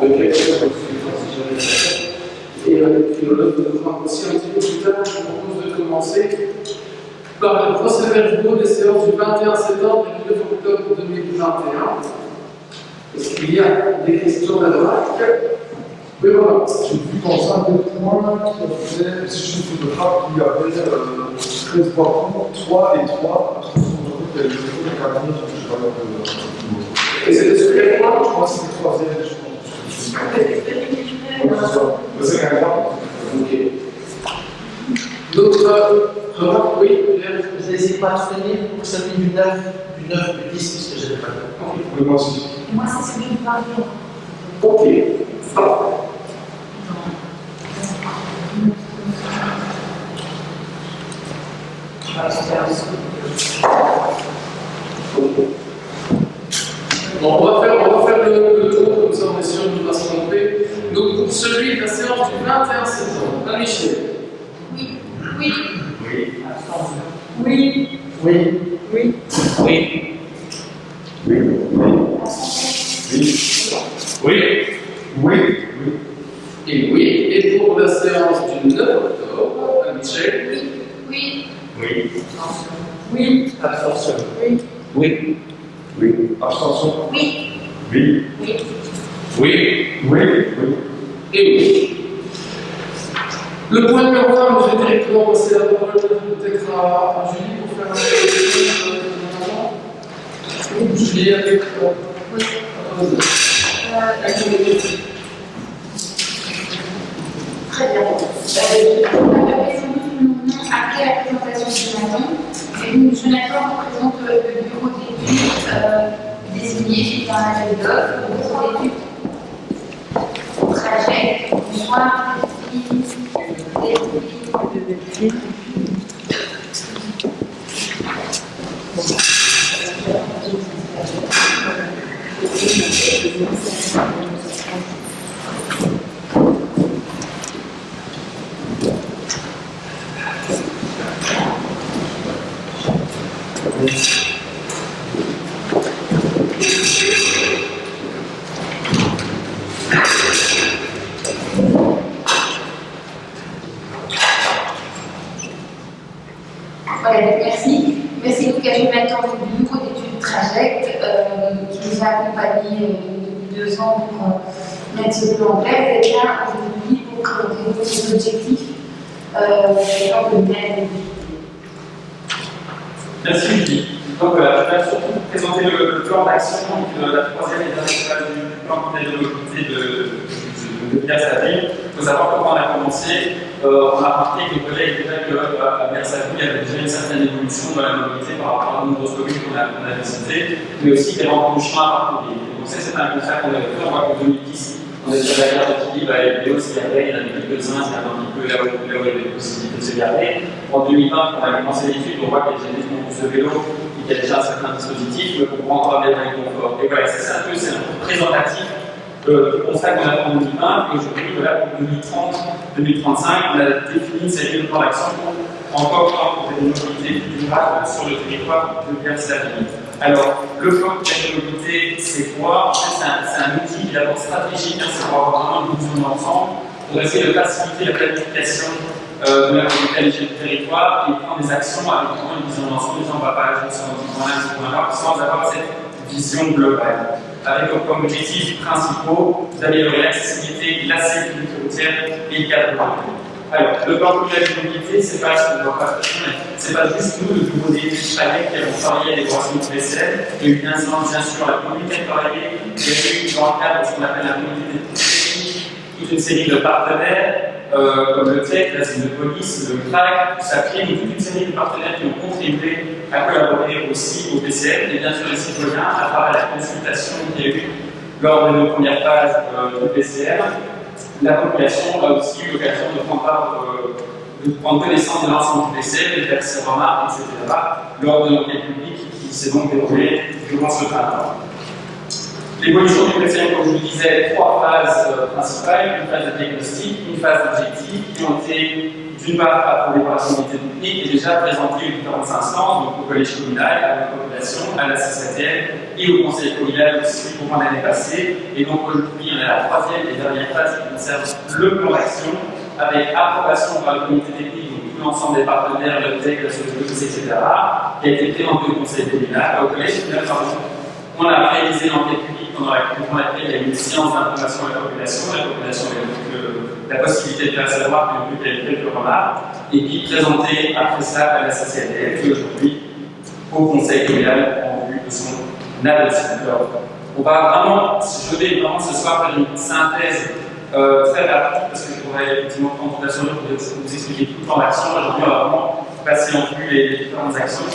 de quelques et le philologue nous fera aussi un petit peu plus tard. Je vous propose de commencer par le procès-verbaux des séances du 21 septembre et du 9 octobre 2021. Est-ce qu'il y a des questions d'adresse? Oui, voilà. J'ai vu dans un des points qui faisait, si je me trompe pas, qu'il y avait 13 parcours, 3 et 3. Il y a des choses de caractère, je sais pas et c'était sur quel point? Je crois que c'est le troisième, je pense. C'est un gars. Ok. D'autres remarques? Oui, vous allez essayer de m'abstenir pour celui du 9, du 10, parce que je n'ai pas le Oui, moi aussi. Moi, c'est celui du 21. ok. Parfait. Bon, on va faire le tour, comme ça on est sûr de ne pas se tromper. Donc, pour celui de la séance du 21 septembre, Michel. Oui. Oui. Oui. Oui. Oui. Oui. Oui. Oui. Oui. Oui. Et oui. Et pour la séance du 9 octobre, Michel. Oui. Oui. Oui. Oui. Abstention. Oui. Oui. Oui. Abstention. Oui. Oui. Oui. Oui. Oui. Et oui. Le point numéro 1, je vais directement passer la parole peut-être à Julie pour faire un Julie avec Oui. Très bien. On avait sans doute le nom après la présentation de Jonathan. Et donc, Jonathan représente le bureau d'études désigné dans l'appel d'offres, le bureau d'études trajet, bonsoir, voilà, merci. Merci donc à Jonathan du bureau d'études Traject qui nous a accompagnés depuis 2 ans pour mettre ce plan en place. Et là, aujourd'hui, pour présenter nos objectifs dans le domaine. Merci Julie. Donc voilà, je vais surtout vous présenter le plan d'action, la troisième et dernière phase du plan de mobilité de Bière-Saville. Il faut savoir comment on a commencé. On a remarqué que le projet était déjà qu'à Bière-Saville, il y avait déjà une certaine évolution dans la mobilité par rapport à de nombreuses communes qu'on a visitées, mais aussi qu'il y avait encore du chemin à parcourir. Donc ça, c'est un constat qu'on avait fait. On voit qu'en 2010, on était sur la gare de Philippe à Léo, il y en avait quelques-uns, c'est un petit peu là où il y avait des possibilités de se garder. En 2020, quand on a commencé l'étude, on voit qu'il y a des plus de vélo, il y a déjà un certain dispositif, mais on comprend encore bien dans les conforts. Et voilà, c'est un peu présentatif du constat qu'on a fait en 2020, et aujourd'hui, voilà, pour 2030-2035, on a défini cette ligne de plan d'action encore pour des mobilités plus durables sur le territoire de Bière-Saville. Alors, le plan de mobilité, c'est quoi? En fait, c'est un outil d'abord stratégique, c'est pour avoir vraiment une vision d'ensemble, pour essayer de faciliter la planification de la mobilité à l'échelle du territoire et prendre des actions avec vraiment une vision d'ensemble, on ne va pas agir sur un petit point-là, ce point-là, sans avoir cette vision globale. Avec comme objectifs principaux d'améliorer l'accessibilité, la sécurité routière et le cadre de vie. Alors, le plan de mobilité, c'est pas ce qu'on voit pas, c'est pas juste nous, le bureau d'études Traject, qui avons travaillé à l'élaboration du PCL. Il y a eu bien sûr la communauté de travailler, il y a eu dans le cadre de ce qu'on appelle la communauté technique, toute une série de partenaires, comme le TEC, la zone de police, le CRAC, ça crée toute une série de partenaires qui ont contribué à collaborer aussi au PCL, et bien sûr les citoyens à travers la consultation qu'il y a eu lors de nos premières phases du PCL. La population a aussi eu l'occasion de prendre connaissance de l'ensemble du PCL, de faire ses remarques, etc., lors de l'enquête publique qui s'est donc déroulée durant ce printemps. L'évolution du PCM, comme je vous le disais, 3 phases principales, une phase de diagnostic, une phase d'objectif, qui ont été d'une part approuvées par la communauté publique et déjà présentées aux différentes instances, donc au collège communal, à la population, à la CCTL et au conseil communal aussi pour l'année passée. Et donc aujourd'hui, on est à la 3e et dernière phase qui concerne le plan d'action, avec approbation par le comité technique, donc tout l'ensemble des partenaires, le TEC, la société, etc., qui a été présenté au conseil communal, au collège communal, pardon. On a réalisé l'enquête publique pendant laquelle il y a eu une séance d'information à la population. La population a eu la possibilité de faire savoir qu'il y a eu quelques remarques, et puis présenter après ça à la CCTL, et aujourd'hui au conseil communal en vue de son adoption. Alors, on va vraiment, je vais vraiment ce soir faire une synthèse très rapide, parce que je pourrais effectivement prendre toute la journée pour vous expliquer tout le plan d'action. Aujourd'hui, on va vraiment passer en vue les différentes actions.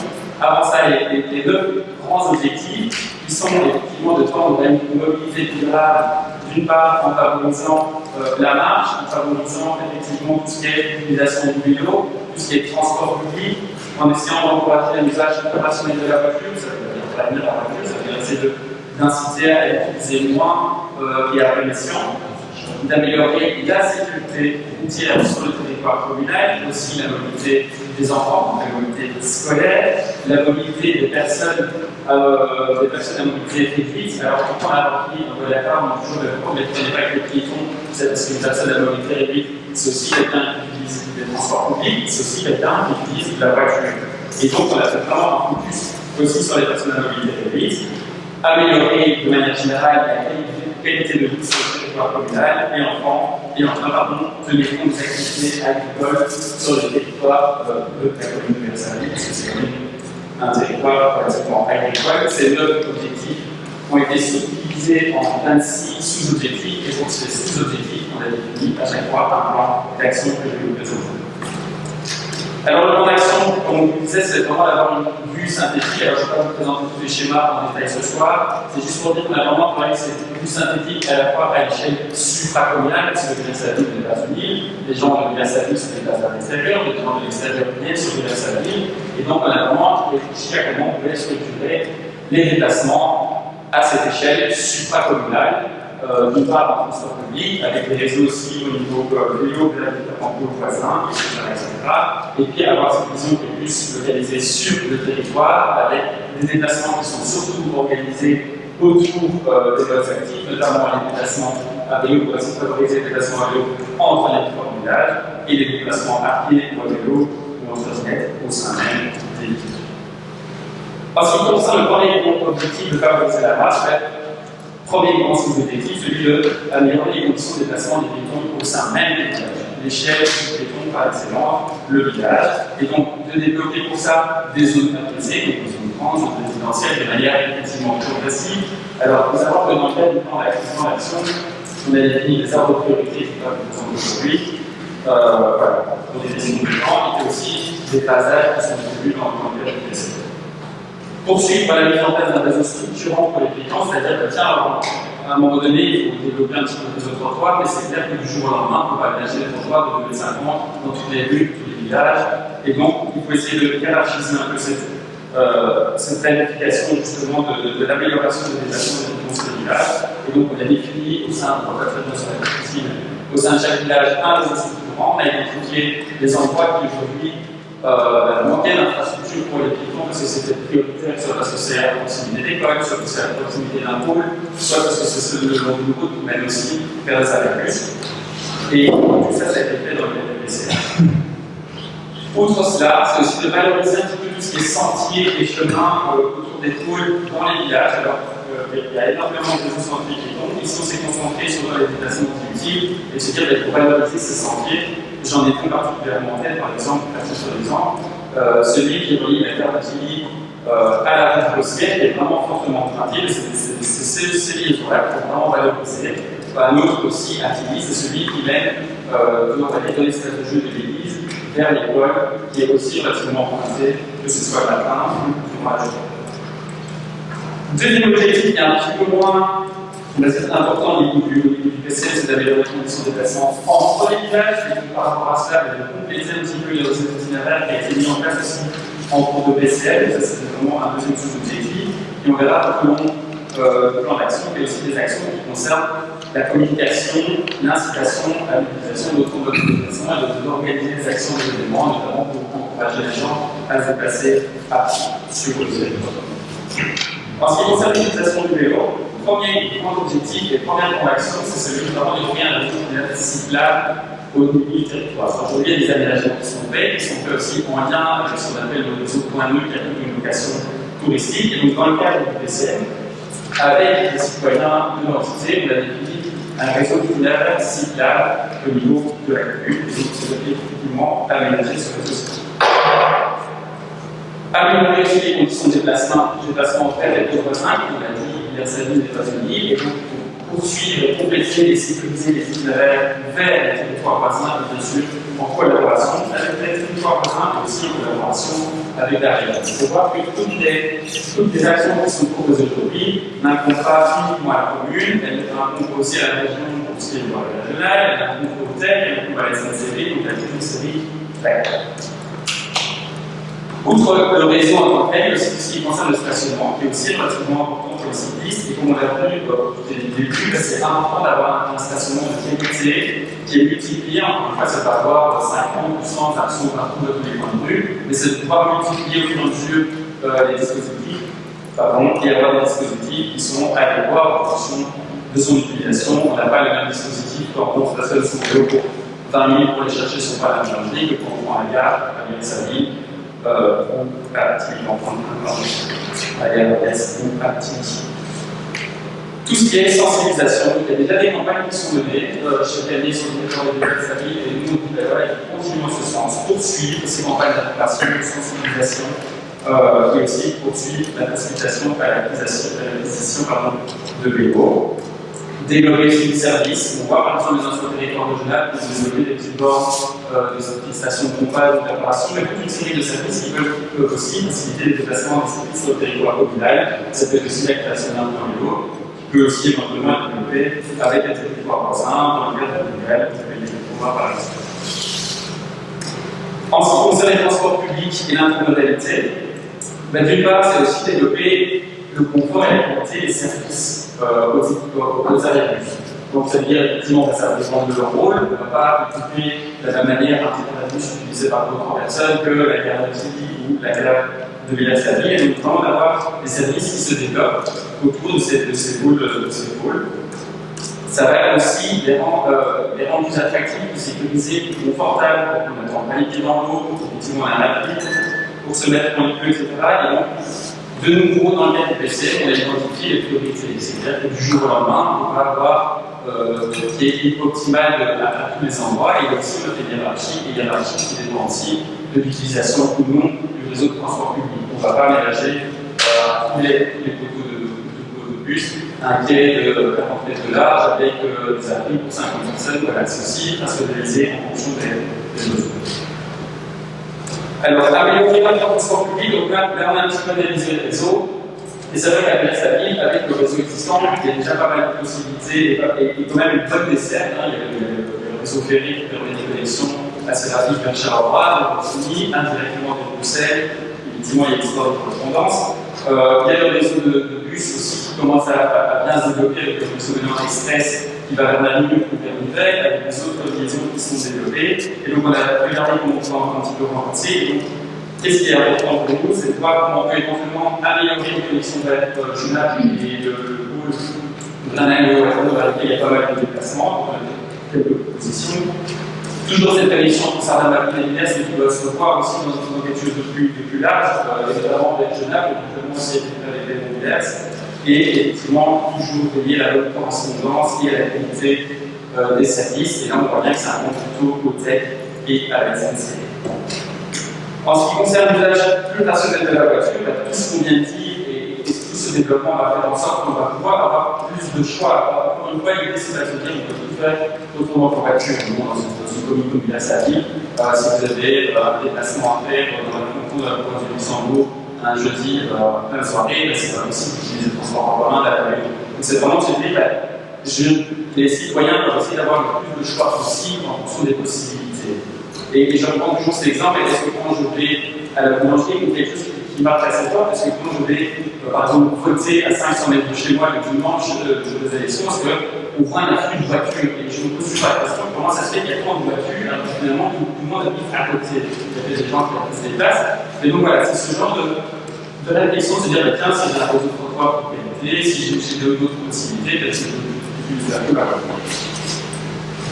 Avant ça, les 9 grands objectifs qui sont effectivement de tendre à une mobilité durable, d'une part en favorisant la marche, en favorisant effectivement tout ce qui est utilisation du vélo, tout ce qui est transport public, en essayant d'encourager un usage rationnel de la voiture, ça veut dire prévenir la voiture, ça veut dire essayer d'inciter à l'utiliser moins et à bon escient, d'améliorer la sécurité routière sur le territoire communal, aussi la mobilité des enfants, la mobilité scolaire, la mobilité des personnes à mobilité réduite. Alors, pourquoi on a repris, on est d'accord, on est toujours d'accord, mais prenez pas que les piétons, c'est parce qu'une personne à mobilité réduite, c'est aussi quelqu'un qui utilise les transports publics, c'est aussi quelqu'un qui utilise la voiture. Et donc, on a fait vraiment un focus aussi sur les personnes à mobilité réduite, améliorer de manière générale la qualité de vie sur le territoire communal, et enfin, tenir compte des activités agricoles sur le territoire de la commune de Versailles, parce que c'est quand même un territoire relativement agricole. Ces 9 objectifs ont été subdivisés en 26 sous-objectifs, et pour ces sous-objectifs, on a défini à chaque fois un plan d'action que je vais vous présenter. Alors, le plan d'action, comme on vous disait, c'est vraiment d'avoir une vue synthétique. Alors, je ne vais pas vous présenter tous les schémas en détail ce soir. C'est juste pour dire qu'on a vraiment travaillé cette vue synthétique à la fois à l'échelle supracommunale, parce que le Versailles n'est pas une île. Les gens de Versailles se déplacent à l'extérieur, les gens de l'extérieur viennent sur le Versailles. Et donc, on a vraiment réfléchi à comment on pouvait structurer les déplacements à cette échelle supracommunale. D'une part en transport public, avec des réseaux aussi au niveau vélo vers les différents pôles voisins, etc. Et puis avoir cette vision qui est plus localisée sur le territoire, avec des déplacements qui sont surtout organisés autour des voies actives, notamment les déplacements à vélo pour essayer de favoriser les déplacements à vélo entre les différents villages, et les déplacements à pied ou à vélo ou en trottinette au sein même des villes. En ce qui concerne le premier objectif de favoriser la marche, premier grand sous-objectif, celui d'améliorer les conditions de déplacement des piétons au sein même des villages. L'échelle du piéton par excellence, le village, et donc de développer pour ça des zones apaisées, des zones grandes, zones résidentielles, de manière effectivement progressive. Alors, il faut savoir que dans le cadre du plan d'action, on a défini des arbres de priorité qui peuvent vous présenter aujourd'hui, pour des décisions de temps, et aussi des passages qui sont prévus dans le cadre du PCE. Poursuivre la mise en place d'un réseau structurant pour les piétons, c'est-à-dire que tiens, à un moment donné, il faut développer un petit peu le réseau de trottoirs, mais c'est clair que du jour au lendemain, on ne peut pas aménager les trottoirs de 2050 dans toutes les rues, tous les villages, et donc il faut essayer de hiérarchiser un peu cette planification justement de l'amélioration des déplacements des piétons sur les villages, et donc on a défini au sein, on va pas faire de ça possible, au sein de chaque village un réseau structurant, on a identifié des endroits qui aujourd'hui manquer d'infrastructures pour les piétons parce que c'était prioritaire, soit parce que c'est à proximité d'école, soit parce que c'est à proximité d'un pôle, soit parce que c'est le long d'une route, mais aussi faire des arrêts bus. Et tout ça, ça a été fait dans le PCA. Outre cela, c'est aussi de valoriser un petit peu tout ce qui est sentiers et chemins autour des pôles dans les villages. Alors, il y a énormément de sentiers piétons. Ici, on s'est concentré sur les déplacements utiles et se dire qu'il faut valoriser ces sentiers. J'en ai pris particulièrement en tête, par exemple, sur l'exemple, celui qui relie la gare de Tilly à la route Rosière, qui est vraiment fortement emprunté. C'est ces liaisons-là qu'il faut vraiment valoriser. Un autre aussi à Tilly, c'est celui qui mène de l'espace de jeu de l'église vers l'école, qui est aussi relativement emprunté, que ce soit le matin ou la journée. Deuxième objectif, qui est un petit peu moins important au niveau du PCL, c'est d'améliorer les conditions de déplacement entre les villages. Et par rapport à cela, de compléter un petit peu les recettes itinéraires qui a été mis en place aussi en cours de PCL. Ça, c'est vraiment un deuxième sous-objectif. Et on verra tout au long de plan d'action, mais aussi des actions qui concernent la communication, l'incitation à l'utilisation d'auto-mobilisation et d'organiser des actions et des événements, notamment pour encourager les gens à se déplacer à pied sur le territoire. En ce qui concerne l'utilisation du vélo, le premier grand objectif et le premier plan d'action, c'est celui notamment de créer un réseau cyclable au niveau du territoire. Aujourd'hui, il y a des aménagements qui sont faits aussi en lien avec ce qu'on appelle le réseau point nœud, qui a une location touristique. Et donc, dans le cadre du PCM, avec les citoyens de l'entité, on a défini un réseau itinéraire cyclable au niveau de la commune, et donc c'est effectivement aménager ce réseau cyclable. Améliorer aussi les conditions de déplacement entre elles et les voisins, comme on l'a dit, il y a sa vie des États-Unis, et donc poursuivre, compléter et sécuriser les itinéraires vers les territoires voisins, et bien sûr en collaboration avec les territoires voisins, mais aussi en collaboration avec la région. Il faut voir que toutes les actions qui sont proposées aujourd'hui n'incombent pas uniquement à la commune, elles incombent aussi à la région pour ce qui est du droit régional, elles incombent au TEC, elles incombent à la SNCF, donc à toute une série d'acteurs. Outre le réseau en tant que tel, il y a aussi tout ce qui concerne le stationnement, qui est aussi relativement important pour les cyclistes. Et comme on l'a vu dès le début, c'est important d'avoir un stationnement de qualité qui est multiplié. Encore une fois, ça peut avoir 50 ou 100 actions partout dans tous les coins de rue, mais c'est de pouvoir multiplier au fur et à mesure les dispositifs. Et avoir des dispositifs qui sont adéquats en fonction de son utilisation. On n'a pas le même dispositif quand on stationne son vélo pour 20 minutes pour aller chercher son pain à la boulangerie que quand on prend la gare, à bien sa vie. Ou à Tilly, à l'ARS ou à Tilly. Tout ce qui est sensibilisation, il y a déjà des campagnes qui sont menées chaque année sur le territoire de la famille et nous, tout à l'heure, et qui continuent en ce sens, poursuivre ces campagnes d'information, de sensibilisation et aussi poursuivre la facilitation à l'acquisition de vélos. Développer les services, on voit par exemple les anciens territoires régionaux qui ont développé des petites bornes, des stations de pompage, de préparation, mais toute une série de services qui peuvent aussi faciliter les déplacements des services sur le territoire communal. Ça peut être aussi la création d'un point vélo, qui peut aussi éventuellement être développé avec un territoire voisin, dans le cadre communal, qui peut être pouvoir par exemple. En ce qui concerne les transports publics et l'intermodalité, d'une part, c'est aussi développer le confort et la qualité des services aux arrière-bus. Donc, ça veut dire effectivement que ça dépend de leur rôle. On ne va pas occuper de la même manière un bus utilisé par d'autres personnes que la gare de Tilly ou la gare de Villa-Saville. Et donc, vraiment d'avoir des services qui se développent autour de ces pôles. Ça va aussi les rendre plus attractifs, plus sécurisés, plus confortables pour qu'on n'attende pas les pieds dans l'eau, pour effectivement un appui, pour se mettre en lieu, etc. Et donc, de nouveau, dans le cadre du PC, on a identifié les priorités. C'est-à-dire que du jour au lendemain, on va avoir tout qui est optimal à tous les endroits. Et il y a aussi notre hiérarchie qui dépend aussi de l'utilisation ou non du réseau de transport public. On ne va pas mélanger tous les poteaux de bus, un quai de 40 mètres de large avec des abris pour 50 personnes. Voilà, c'est aussi à se réaliser en fonction des besoins. Alors, améliorer le transport public, donc là, on a un petit peu analysé le réseau. Et c'est vrai qu'à sa ville, avec le réseau existant, il y a déjà pas mal de possibilités et quand même une bonne desserte. Il y a le réseau ferry qui permet des connexions assez rapides vers Charleroi, donc Tilly, indirectement de Bruxelles. Effectivement, il y a une histoire de correspondance. Il y a le réseau de bus aussi qui commence à bien se développer avec le réseau de Nord Express qui va vers la ligne ou vers Nivelles, avec des autres liaisons qui sont développées. Et donc, on a regardé comment on peut un petit peu renforcer. Qu'est-ce qui est important pour nous, c'est de voir comment on peut éventuellement améliorer les connexions vers le Genappe et le pôle de l'Anneau vers lequel il y a pas mal de déplacements, quelques positions. Toujours cette connexion concernant la vitesse, mais qui doit se voir aussi dans quelque chose de plus large, notamment avec Genappe, éventuellement aussi avec les diverses. Et effectivement, toujours veiller à la bonne correspondance et à la qualité des services. Et là, on voit bien que ça rentre plutôt au TEC et à la SNCF. En ce qui concerne l'usage plus rationnel de la voiture, tout ce qu'on vient de dire et tout ce développement va faire en sorte qu'on va pouvoir avoir plus de choix. Encore une fois, l'idée c'est pas de dire qu'on peut tout faire autrement qu'en voiture. Dans une commune comme Villa-Saville, si vous avez un déplacement à faire dans le canton de la province du Luxembourg un jeudi plein de soirée, c'est pas possible d'utiliser le transport en commun d'aller. Donc c'est vraiment de se dire, les citoyens doivent essayer d'avoir le plus de choix possible en fonction des possibilités. Et je reprends toujours cet exemple, est-ce que quand je vais à la boulangerie ou quelque chose qui marque assez fort, parce que quand je vais, par exemple, voter à 500 mètres de chez moi le dimanche des élections, parce qu'on voit un afflux de voitures, et je me pose toujours la question, comment ça se fait qu'il y a tant de voitures, alors que finalement, tout le monde habite à côté. Il y a des gens qui se déplacent. Et donc voilà, c'est ce genre de réflexion, se dire, tiens, si j'ai un réseau de trottoir pour qualité, si j'ai d'autres possibilités, peut-être que je peux plus faire.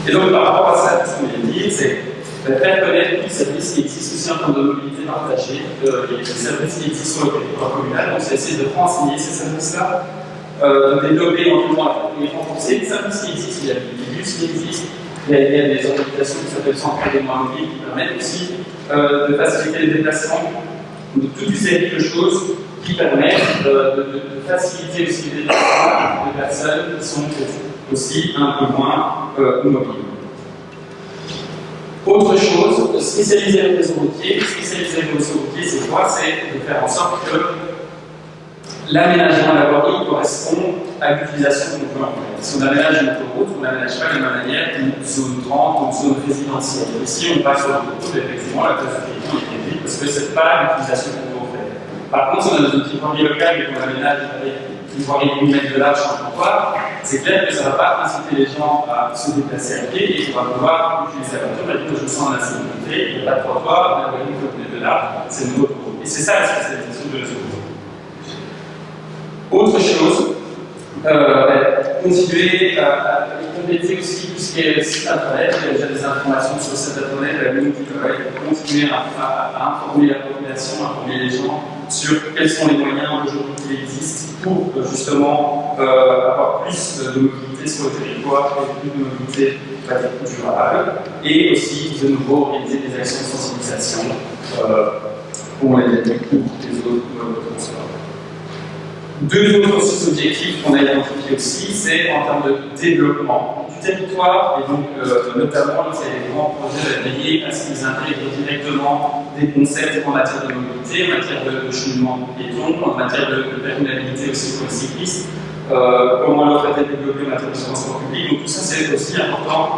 Et donc, par rapport à ça, ce qu'on vient de dire, c'est faire connaître tous les services qui existent aussi en termes de mobilité partagée, les services qui existent sur le territoire communal. Donc, c'est essayer de renseigner ces services-là, de développer éventuellement et renforcer les services qui existent. Il y a des bus qui existent, il y a des organisations qui s'appellent centres des moyens mobiles qui permettent aussi de faciliter les déplacements. Donc, toute une série de choses qui permettent de faciliter aussi les déplacements de personnes qui sont aussi un peu moins mobiles. Autre chose, spécialiser le réseau routier. Spécialiser le réseau routier, c'est quoi? C'est de faire en sorte que l'aménagement de la voirie correspond à l'utilisation qu'on veut en faire. Si on aménage une autoroute, on n'aménage pas de la même manière qu'une zone 30 ou une zone résidentielle. Ici, on passe sur l'autoroute, effectivement, la place de piéton est réduite parce que ce n'est pas l'utilisation qu'on veut en faire. Par contre, si on a dans une petite voirie locale et qu'on aménage avec une voirie de 8 mètres de large en trottoir, c'est clair que ça ne va pas inciter les gens à se déplacer à pied et qu'on va pouvoir utiliser la voiture. Et je me sens en insécurité, il n'y a pas de trottoir, on a une voirie de 8 mètres de large, c'est une autoroute. Et c'est ça la spécialisation de réseau. Autre chose, continuer à compléter aussi tout ce qui est site internet. Il y a déjà des informations sur le site internet, la ligne qui continuer à informer la population, à informer les gens sur quels sont les moyens aujourd'hui qui existent pour justement avoir plus de mobilité sur le territoire et plus de mobilité durable. Et aussi de nouveau organiser des actions de sensibilisation pour les autres transports. Deux autres objectifs qu'on a identifiés aussi, c'est en termes de développement du territoire, et donc notamment c'est les grands projets liés à ce qu'ils intègrent directement des concepts en matière de mobilité, en matière de cheminement piéton, en matière de perméabilité aussi pour les cyclistes, comment l'offre a été développée en matière de transport public. Donc tout ça c'est aussi important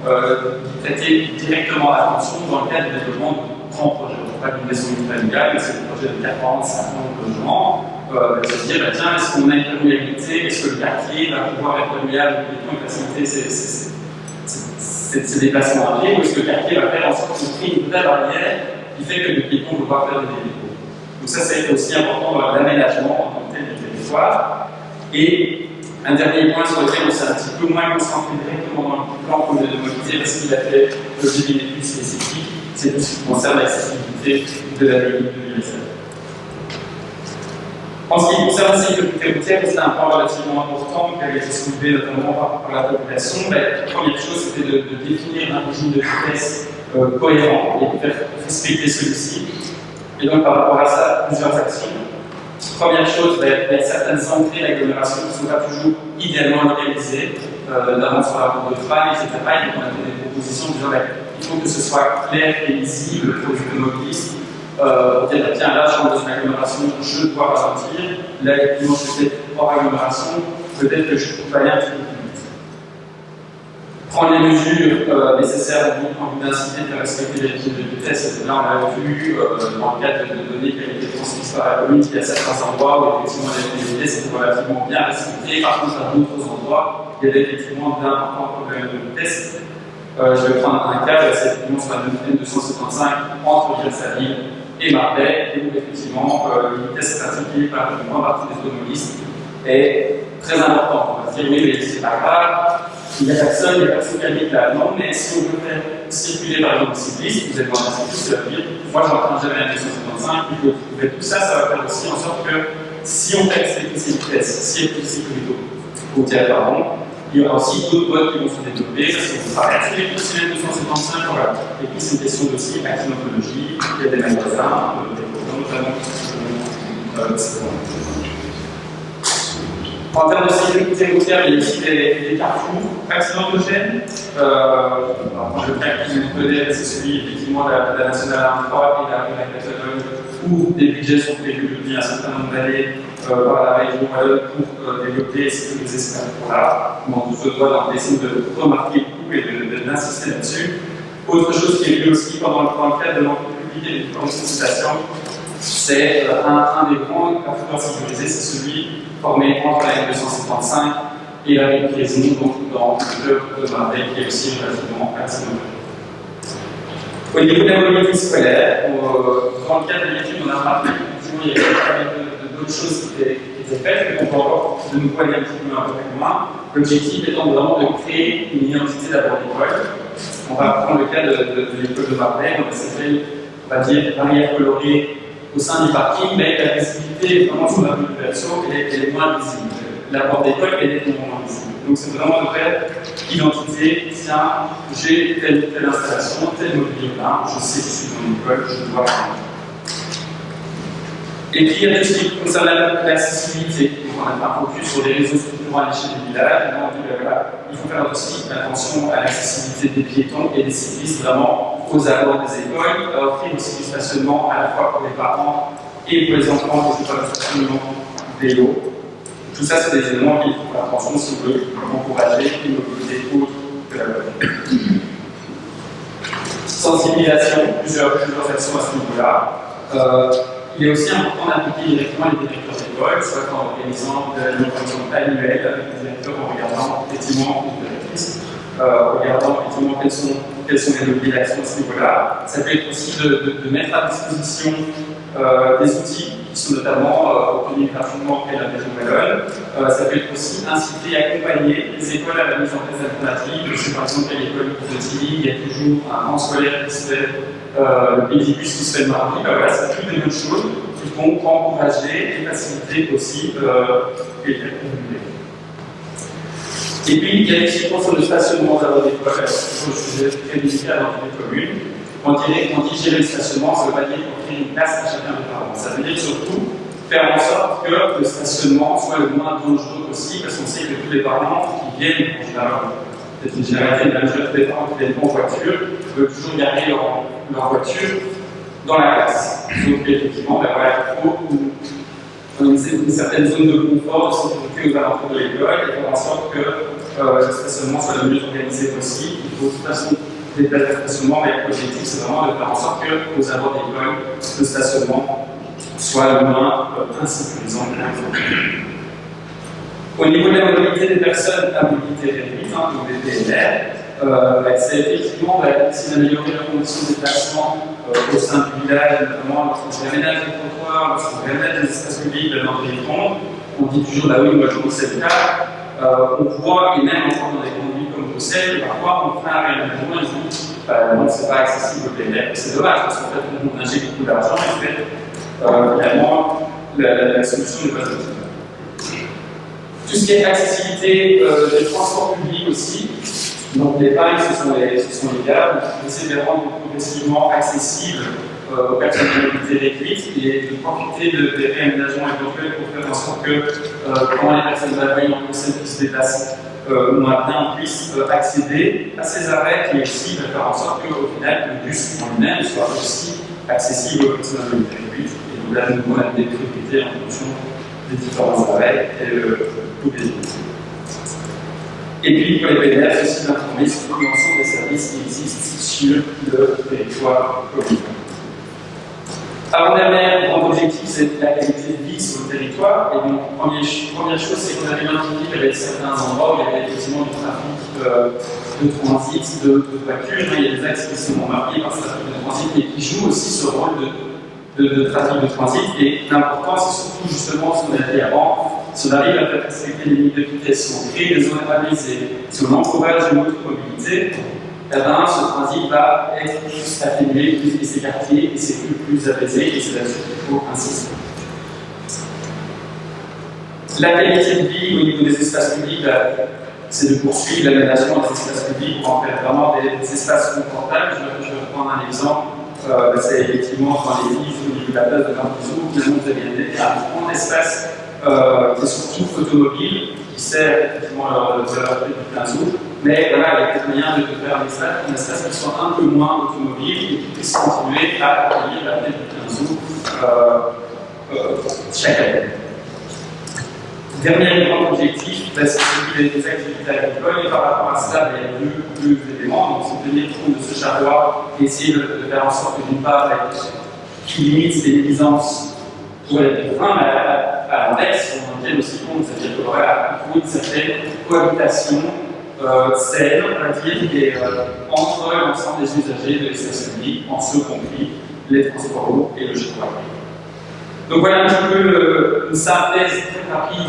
d'y prêter directement attention dans le cadre du développement de grands projets. Pas d'une maison familiale, mais c'est des projets de 40, 50 logements. De se dire, tiens, est-ce qu'on a une perméabilité? Est-ce que le quartier va pouvoir être perméable et faciliter ses déplacements à pied? Ou est-ce que le quartier va faire en sorte qu'il crée une vraie barrière qui fait que le piéton ne peut pas faire des débits? Donc ça, c'est aussi important dans l'aménagement en tant que tel du territoire. Et un dernier point sur lequel on s'est un petit peu moins concentré directement dans le plan projet de mobilité parce qu'il a fait l'objet d'une étude spécifique, c'est tout ce qui concerne l'accessibilité de la ligne de l'ISF. En ce qui concerne la sécurité routière, c'est un point relativement important qui avait été soulevé notamment par la population. La première chose, c'était de définir un régime de vitesse cohérent et de faire respecter celui-ci. Et donc, par rapport à ça, plusieurs actions. Première chose, il y a certaines entrées d'agglomération qui ne sont pas toujours idéalement localisées, notamment sur la route de train, etc. Et donc, on a fait des propositions disant qu'il faut que ce soit clair et lisible pour les automobilistes. Dire, tiens, là, je rentre dans une agglomération, je dois ralentir. Là, effectivement, je suis peut-être hors agglomération, peut-être que je peux aller un petit peu plus vite. Prendre les mesures nécessaires en vue d'inciter à respecter les régimes de vitesse. Là, on l'a vu dans le cadre de données qui avaient été transmises par la commune, qu'il y a certains endroits où effectivement les vitesses étaient relativement bien respectées. Par contre, à d'autres endroits, il y avait effectivement d'importants problèmes de vitesse. Je vais prendre un cas, c'est effectivement sur la N275 entre Vielle-Saville et Marseille, où effectivement la vitesse pratiquée par une grande partie des automobilistes est très importante. On va se dire, oui, mais c'est pas grave, il n'y a personne qui habite là. Non, mais si on veut faire circuler par exemple des cyclistes, vous êtes dans un cycliste, ça veut dire, moi je n'entends jamais la N275, il faut trouver tout ça, ça va faire aussi en sorte que si on fait respecter ces vitesses, si il y a plus de sécurité routière, pardon, il y aura aussi d'autres modes qui vont se développer, parce que vous traversez les conseillers 275, voilà. Et puis c'est une question aussi d'accidentologie, il y a des magasins, des programmes notamment en termes de sécurité routière, il y a aussi des carrefours accidentogènes. Le cas que vous connaissez, c'est celui effectivement de la nationale 1-3 et la Catalogne, où des budgets sont prévus depuis un certain nombre d'années par la région wallonne pour développer et sécuriser ces carrefours-là. On se doit d'essayer de remarquer le coup et d'insister là-dessus. Autre chose qui est vue aussi pendant le cadre de l'enquête publique et du plan de consultation, c'est un des grands parcours sécurisés, c'est celui formé entre l'année 1975 et la Crézon, donc dans le club de Marseille, qui est aussi relativement actif. Au niveau de la mobilité scolaire, dans le cadre de l'étude, on a remarqué qu'il y avait pas mal d'autres choses qui étaient faites, mais on peut encore de nouveau aller un petit peu plus loin. L'objectif étant vraiment de créer une identité d'abord d'école. On va prendre le cas de l'école de Marseille, on a cette on va dire, barrière colorée au sein du parking, mais la visibilité vraiment sur la rue perso, elle est moins visible. La porte d'école, elle est moins visible. Donc c'est vraiment de faire identité, tiens, j'ai telle installation, tel mobilier là, je sais que je suis dans l'école, je dois faire. Et puis il y a tout ce qui concerne l'accessibilité. Donc on a fait un focus sur les réseaux structurants à l'échelle du village. Et là, on dit, ben voilà, il faut faire aussi attention à l'accessibilité des piétons et des cyclistes vraiment aux abords des écoles, offrir aussi du stationnement à la fois pour les parents et pour les enfants qui n'ont pas de stationnement vélo. Tout ça, c'est des éléments qu'il faut faire attention si on veut encourager une mobilité autre que la voiture. Sensibilisation, plusieurs actions à ce niveau-là. Il est aussi important d'impliquer directement les directeurs d'école, soit en organisant de l'animation annuelle avec les directeurs en regardant effectivement les directrices, regardant effectivement quelles sont les leviers d'action à ce niveau-là. Ça peut être aussi de mettre à disposition des outils qui sont notamment obtenus gratuitement auprès de la région Wallonne. Ça peut être aussi inciter et accompagner les écoles à la mise en place d'alternatives. Je sais par exemple qu'à l'école de Tilly, il y a toujours un rang scolaire qui se fait, le pédibus qui se fait le mardi. Ben voilà, c'est toutes des bonnes choses qui vont encourager et faciliter aussi les Et puis, il y a des questions sur le stationnement aux abords d'école. C'est un sujet très délicat dans toutes les communes. Quand on dit gérer le stationnement, ça ne veut pas dire offrir une place à chacun des parents. Ça veut dire surtout faire en sorte que le stationnement soit le moins dangereux possible, parce qu'on sait que tous les parents qui viennent, en général, peut-être une généralité, mais la majorité des parents qui viennent en voiture, veulent toujours garder leur voiture dans la classe. Donc, effectivement, ben voilà, il faut une certaine zone de confort, de sécurité aux alentours de l'école et faire en sorte que le stationnement soit le mieux organisé possible. Il faut de toute façon des places de stationnement, mais l'objectif c'est vraiment de faire en sorte qu'aux abords d'école, le stationnement soit le moins insécurisant. Au niveau de la mobilité des personnes à mobilité réduite, donc des PNR, c'est effectivement essayer d'améliorer la condition de déplacement au sein du village, notamment lorsqu'on réaménage les trottoirs, lorsqu'on réaménage les espaces publics dans les troncs. On dit toujours, bah oui, moi je trouve que c'est le cas. On voit, et même encore dans des grandes villes comme Bruxelles, parfois on fait un réaménagement et on dit, non, c'est pas accessible au PNR. C'est dommage parce qu'en fait, on injecte beaucoup d'argent et en fait, finalement, la solution n'est pas possible. Tout ce qui est accessibilité des transports publics aussi, donc les pailles, ce sont les gares, on essaie de les rendre progressivement accessibles aux personnes à mobilité réduite et de profiter des réaménagements éventuels pour faire en sorte que quand les personnes malvoyantes en Bruxelles qui se déplacent moins bien, on puisse accéder à ces arrêts et aussi de faire en sorte qu'au final, le bus en lui-même soit aussi accessible aux personnes à mobilité réduite. Et donc là, nous avons des priorités en fonction des différents arrêts et tous les autres. Et puis, pour les PNR, c'est aussi d'informer sur l'ensemble des services qui existent sur le territoire communal. Avant-dernier grand objectif, c'est la qualité de vie sur le territoire. Et donc, première chose, c'est qu'on avait identifié qu'il y avait certains endroits où il y avait effectivement du trafic de transit, de voitures. Il y a des axes qui sont marqués par ce trafic de transit et qui jouent aussi ce rôle de trafic de transit. Et l'important, c'est surtout justement ce qu'on a dit avant, si on arrive à faire respecter les limites de vitesse, si on crée des zones apaisées, si on encourage une autre mobilité, eh ben, ce transit va être plus atténué, plus s'écarter et c'est plus apaisé et c'est là-dessus qu'il faut insister. La qualité de vie au niveau des espaces publics, c'est de poursuivre l'aménagement des espaces publics pour en faire vraiment des espaces confortables. Je vais prendre un exemple. C'est effectivement dans les livres au niveau de la place de Marquisou, finalement vous avez un grand espace qui est surtout automobile, qui sert effectivement à leur prix du 15 août, mais voilà, il y a des moyens de faire un espace qui soit un peu moins automobile et qui puisse continuer à accueillir la fête du 15 août chaque année. Dernier grand objectif, c'est celui des activités agricoles, et par rapport à cela, il y a deux éléments. Donc, c'est tenir compte de ce charroi et essayer de faire en sorte que d'une part, qui limite les nuisances pour les riverains, mais à l'inverse, on en tient aussi compte, c'est-à-dire qu'il faut une certaine cohabitation saine, on va dire, et, entre l'ensemble des usagers de l'espace public, en ce compris les transports lourds et le chauffage. Donc voilà un petit peu une synthèse très rapide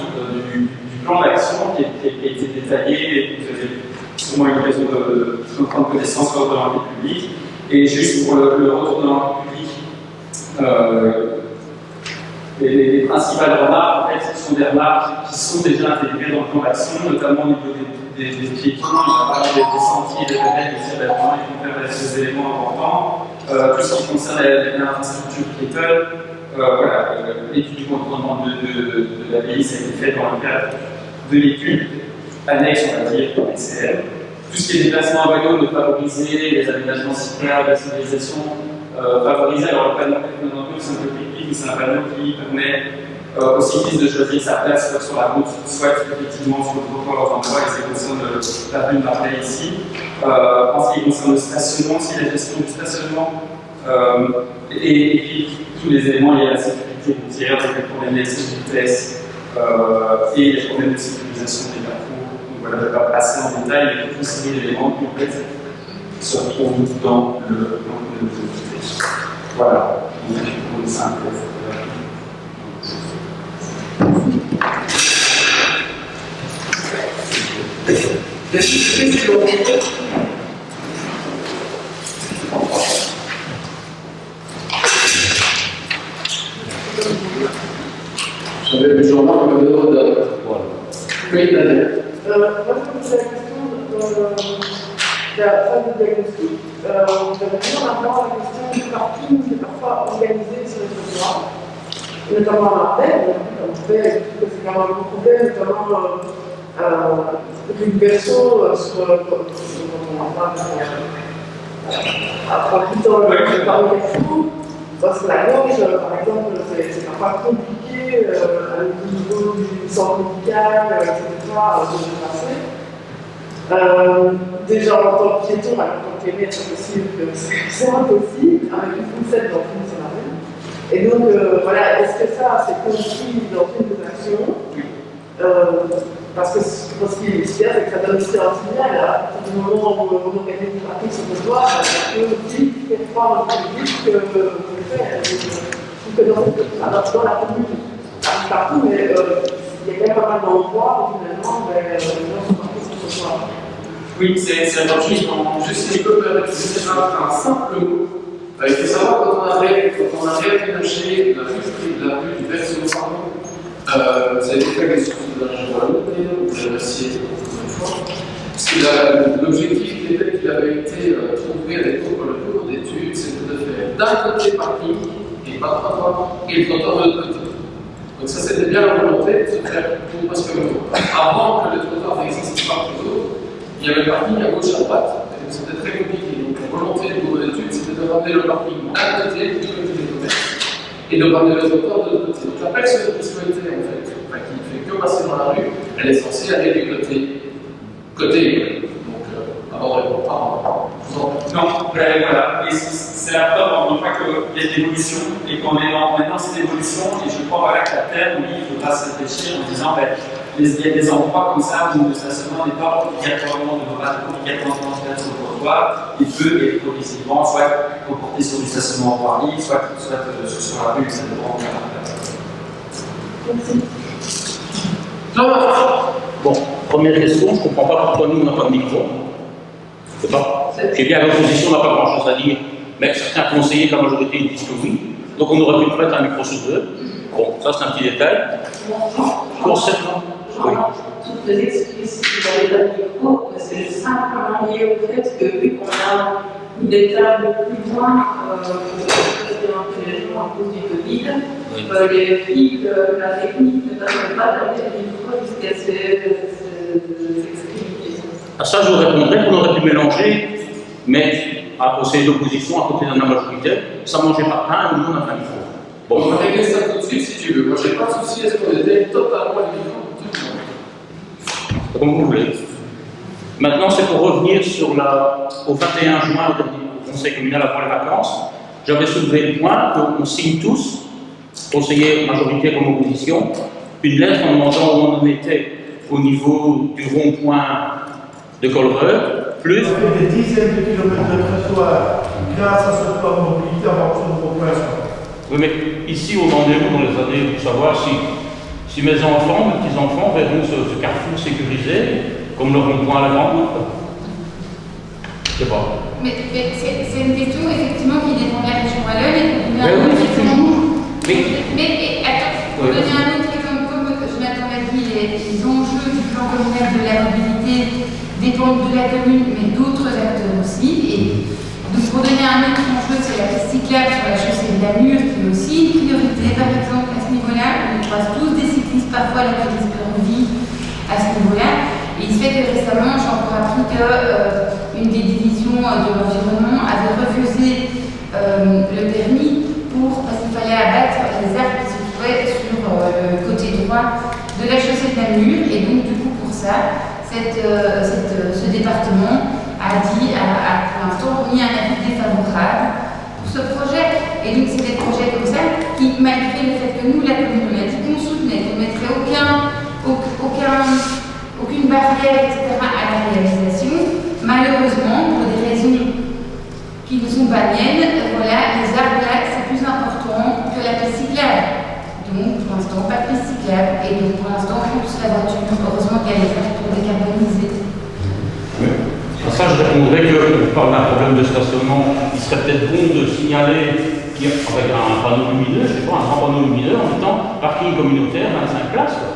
du plan d'action qui a été détaillé et vous avez sûrement eu l'occasion de prendre connaissance lors de l'enquête publique. Et juste pour le retour de l'enquête publique, les principales remarques, en fait, ce sont des remarques qui sont déjà intégrées dans le plan d'action, notamment au niveau des piétons, des sentiers, des domaines, des abattements, ils vont faire des éléments importants. Tout ce qui concerne l'infrastructure piétonne, voilà, l'étude du contournement de la BI, ça a été fait dans le cadre de l'étude annexe, on va dire, au PCM. Tout ce qui est déplacement à vélo, de favoriser les aménagements cyclables, la signalisation, favoriser. Alors, le panneau technologique, c'est un peu technique, mais c'est un panneau qui permet aux cyclistes de choisir sa place, soit sur la route, soit effectivement sur le trottoir leurs endroits, et ça concerne la rue de Marseille ici. En ce qui concerne le stationnement, aussi la gestion du stationnement, et puis tous les éléments liés à la sécurité routière, avec les problèmes d'excès de vitesse et les problèmes de sécurisation des parcours. Donc voilà, je ne vais pas passer en détail, mais tous ces éléments qui en fait se retrouvent dans le plan de mobilité. Voilà, donc pour une synthèse. Des questions? J'avais le journal comme le numéro de. Voilà. Oui, Daniel. Moi, je me posais la question de la phase de diagnostic. J'avais mis en avant la question du parking qui est parfois organisé sur les trottoirs, notamment à Marseille. On fait que c'est quand même un problème, notamment une version sur à 38 ans le parmi Carrefour. Parce que la gorge, par exemple, c'est parfois compliqué au niveau du centre médical, etc., de se passer. Déjà en tant que piéton, en tant qu'aimé, c'est possible que c'est impossible, avec une poussette dans une scénario. Et donc, voilà, est-ce que ça, c'est compris dans une des actions parce que ce qui est sûr, c'est que ça donne aussi un signal. À partir du moment où on organise une partie sur le doigt, ça peut aussi faire croire au public que vous le faites. Ou que dans la commune, partout, mais il y a quand même pas mal d'endroits où finalement, les gens sont partis sur le doigt. Oui, c'est un enjeu. Juste si je peux me permettre un simple mot. Il faut savoir quand on a réaménagé la rue du Verso, ça a été fait avec de la l'acier, parce que l'objectif était qu'il avait été trouvé à l'époque pour le cours d'études, c'était de faire d'un côté parking et pas trottoir, et le trottoir de l'autre côté. Donc ça c'était bien la volonté de se faire tout, parce que avant que le trottoir n'existe pas toujours, il y avait le parking à gauche à droite, et donc c'était très compliqué. Donc la volonté du cours d'études c'était de ramener le parking d'un côté, du côté des commerces, et de ramener le trottoir de l'autre côté. Donc la personne qui souhaitait en fait, qui ne fait que passer dans la rue, elle est censée aller du côté. Donc, avant de répondre, non, voilà. Et c'est la preuve, encore une fois, qu'il y a de l'évolution et qu'on est dans cette évolution. Et je crois voilà, qu'à terme, oui, il faudra se réfléchir en disant il y a des endroits comme ça où le stationnement n'est pas obligatoirement faire sur le trottoir. Il peut être progressivement soit comporté sur du stationnement en voirie, soit sur la rue, ça dépend. Merci. Bon, première question, je ne comprends pas pourquoi nous on n'a pas de micro. Je sais pas. J'ai bien l'opposition n'a pas grand chose à dire, mais certains conseillers de la majorité disent que oui. Donc on aurait pu mettre un micro sur deux. Bon, ça c'est un petit détail. Concernant. Oui. Toutes les explications que vous avez données au cours, c'est simplement lié au fait que vu qu'on a mis des tables plus loin, les gens à cause du Covid, les filles, la technique ne permet pas d'amener le micro jusqu'à ces extrémités. À ça, je vous répondrais qu'on aurait pu mélanger, mais à conseiller d'opposition à côté de la majorité, ça ne mangeait pas pain, nous on a pas de micro. Bon, on va régler ça tout de suite si tu veux. Moi, j'ai pas de souci, est-ce qu'on était totalement les micros? Comme vous voulez. Maintenant, c'est pour revenir sur au 21 juin, au Conseil communal avant les vacances. j'avais soulevé le point qu'on signe tous, conseillers majoritaire comme opposition, une lettre en demandant où on en était au niveau du rond-point de Colreuil, plus... On fait des dizaines de kilomètres de trottoir grâce à ce plan de mobilité en fonction de population. Oui, mais ici, au rendez-vous dans les années, pour savoir si mes enfants, mes petits-enfants verront ce carrefour sécurisé comme le rond-point à la grande route. Je sais pas. Mais c'est une question effectivement qui dépend de la région wallonne et Mais oui, c'est toujours. Mais attends, pour donner un autre exemple, comme Jonathan l'a dit, les enjeux du plan communal de la mobilité dépendent de la commune, mais d'autres acteurs aussi. Et donc pour donner un autre enjeu, c'est la piste cyclable sur la chaussée de Namur, qui est aussi une priorité, par exemple, à ce niveau-là. On croise tous des cyclistes, parfois la police vie à ce niveau-là. Et il se fait que récemment, j'ai encore appris qu'une des divisions de l'environnement avait refusé le permis parce qu'il fallait abattre les arbres qui se trouvaient sur le côté droit de la chaussée de Namur. Et donc, du coup, pour ça, ce département a pour l'instant mis un avis défavorable pour ce projet. Et donc, c'est des projets comme ça qui, malgré le fait que nous, la commune, on a dit qu'on soutenait, qu'on ne mettrait aucune barrière, etc., à la réalisation, malheureusement, pour des raisons qui ne sont pas miennes, voilà, les arbres là, c'est plus important que la piste cyclable. Donc, pour l'instant, pas de piste cyclable. Et donc, pour l'instant, on pousse la voiture. Heureusement qu'il y a les trains pour décarboniser. Oui. À ça, je répondrais qu'on parle d'un problème de stationnement. Il serait peut-être bon de signaler avec un panneau lumineux, je sais pas, un grand panneau lumineux en mettant parking communautaire 25 places. Quoi.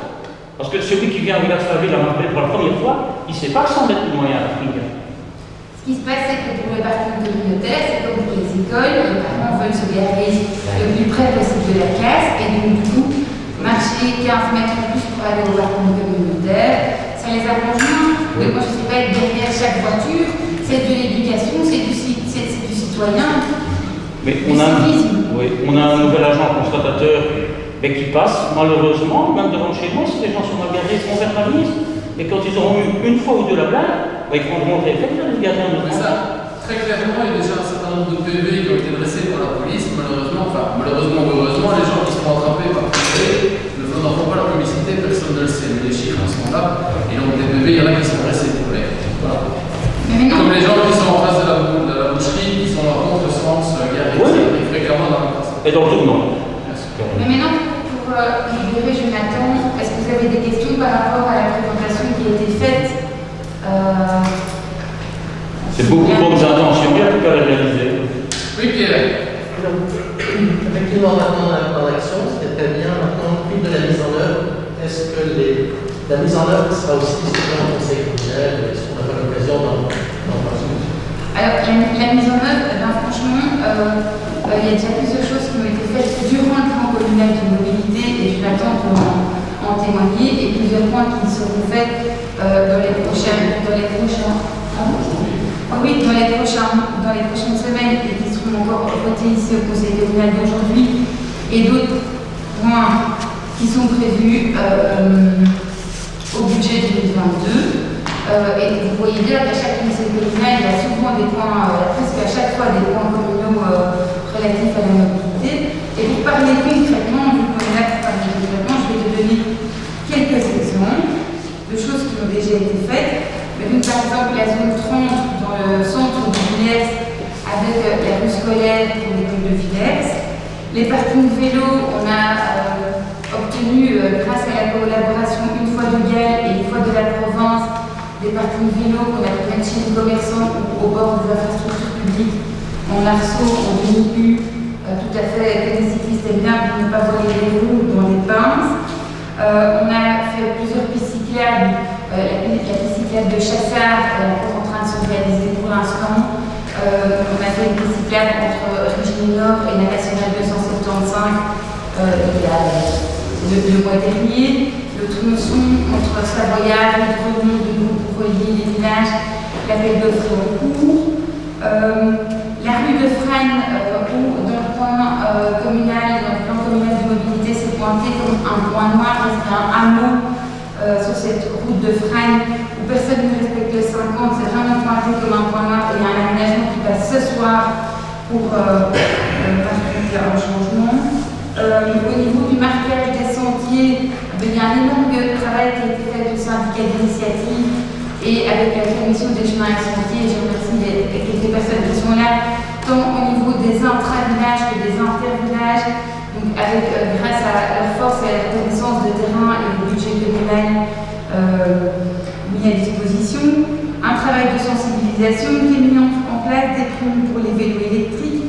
Parce que celui qui vient à Villars-la-Ville à Marseille pour la première fois, il ne sait pas que 100 mètres de moyen à parking. Ce qui se passe, c'est que pour le parking communautaire, c'est comme pour les écoles, les parents veulent se garer le plus près possible de la classe, et donc du coup, marcher 15 mètres en plus pour aller au parking communautaire, ça les arrange moins. Donc moi, je ne sais pas être derrière chaque voiture, c'est de l'éducation, c'est du citoyen. Mais on a un nouvel agent constatateur qui passe, malheureusement, même devant chez moi, si les gens sont mal garés, ils vont vers la mise. Et quand ils auront eu une fois ou deux la blague, ils prendront le réflexe de les garder un autre. Mais ça, très clairement, il y a déjà un certain nombre de PV qui ont été dressés par la police. Malheureusement, ou heureusement, les gens qui sont attrapés par PV n'en font pas la publicité, personne ne le sait. Mais les chiffres sont là. Et donc, des PV, il y en a qui sont dressés pour les. Voilà. Comme les gens qui sont en face de la boucherie, qui sont à contre-sens, garés fréquemment dans le passage. Et dans le tournant. Mais maintenant, pour libérer Jonathan, est-ce que vous avez des questions par rapport à la présentation qui a été faite C'est beaucoup de bonnes intentions, bien plus qu'à la réaliser. Oui, Pierre. Effectivement, maintenant on a un plan d'action, c'était très bien. Maintenant, plus de la mise en œuvre, est-ce que la mise en œuvre sera aussi discutée en conseil communal? Est-ce qu'on n'a pas l'occasion d'en parler? Alors, la mise en œuvre, franchement, il y a déjà plusieurs choses qui ont été faites durant le plan communal de mobilité, et je l'attends pour en témoigner, et plusieurs points qui seront faits dans les prochaines semaines et qui seront encore votés ici au conseil communal d'aujourd'hui, et d'autres points qui sont prévus au budget 2022. Et vous voyez bien qu'à chaque conseil communal, il y a souvent des points, presque à chaque fois des points communaux relatifs à la mobilité. Et pour parler concrètement, vu qu'on est là pour parler concrètement, je vais te donner quelques exemples de choses qui ont déjà été faites. Mais donc, par exemple, la zone 30 dans le centre de Villers avec la rue scolaire pour l'école de Villers. Les parkings vélos, on a obtenu, grâce à la collaboration une fois de Galles et une fois de la province, des parkings vélos qu'on a pu mettre chez les commerçants ou au bord des infrastructures publiques, en arceau, en demi-U, tout à fait, que les cyclistes aiment bien pour ne pas voler les roues dans les pinces. On a fait plusieurs pistes cyclables, la piste cyclable de Chassard, encore en train de se réaliser pour l'instant. On a fait une piste cyclable entre Régine Nord et la nationale 275 le mois dernier. Le tronçon entre Savoyard, les Gremont, de Nouveau-Broglie, les villages, l'appel d'offres en cours. La rue de Frasnes, où dans le plan communal, dans le plan communal de mobilité, c'est pointé comme un point noir, parce qu'il y a un hameau sur cette route de Frasnes où personne ne respecte le 50, c'est vraiment pointé comme un point noir, et il y a un aménagement qui passe ce soir pour participer à un changement. Au niveau du marquage des sentiers, il y a un énorme travail qui a été fait du syndicat d'initiative et avec la commission des chemins et sentiers. Je remercie les quelques personnes qui sont là, tant au niveau des intra-villages que des inter-villages, donc avec, grâce à leur force et à leur connaissance de terrain et le budget communal mis à disposition. Un travail de sensibilisation qui est mis en place, des primes pour les vélos électriques.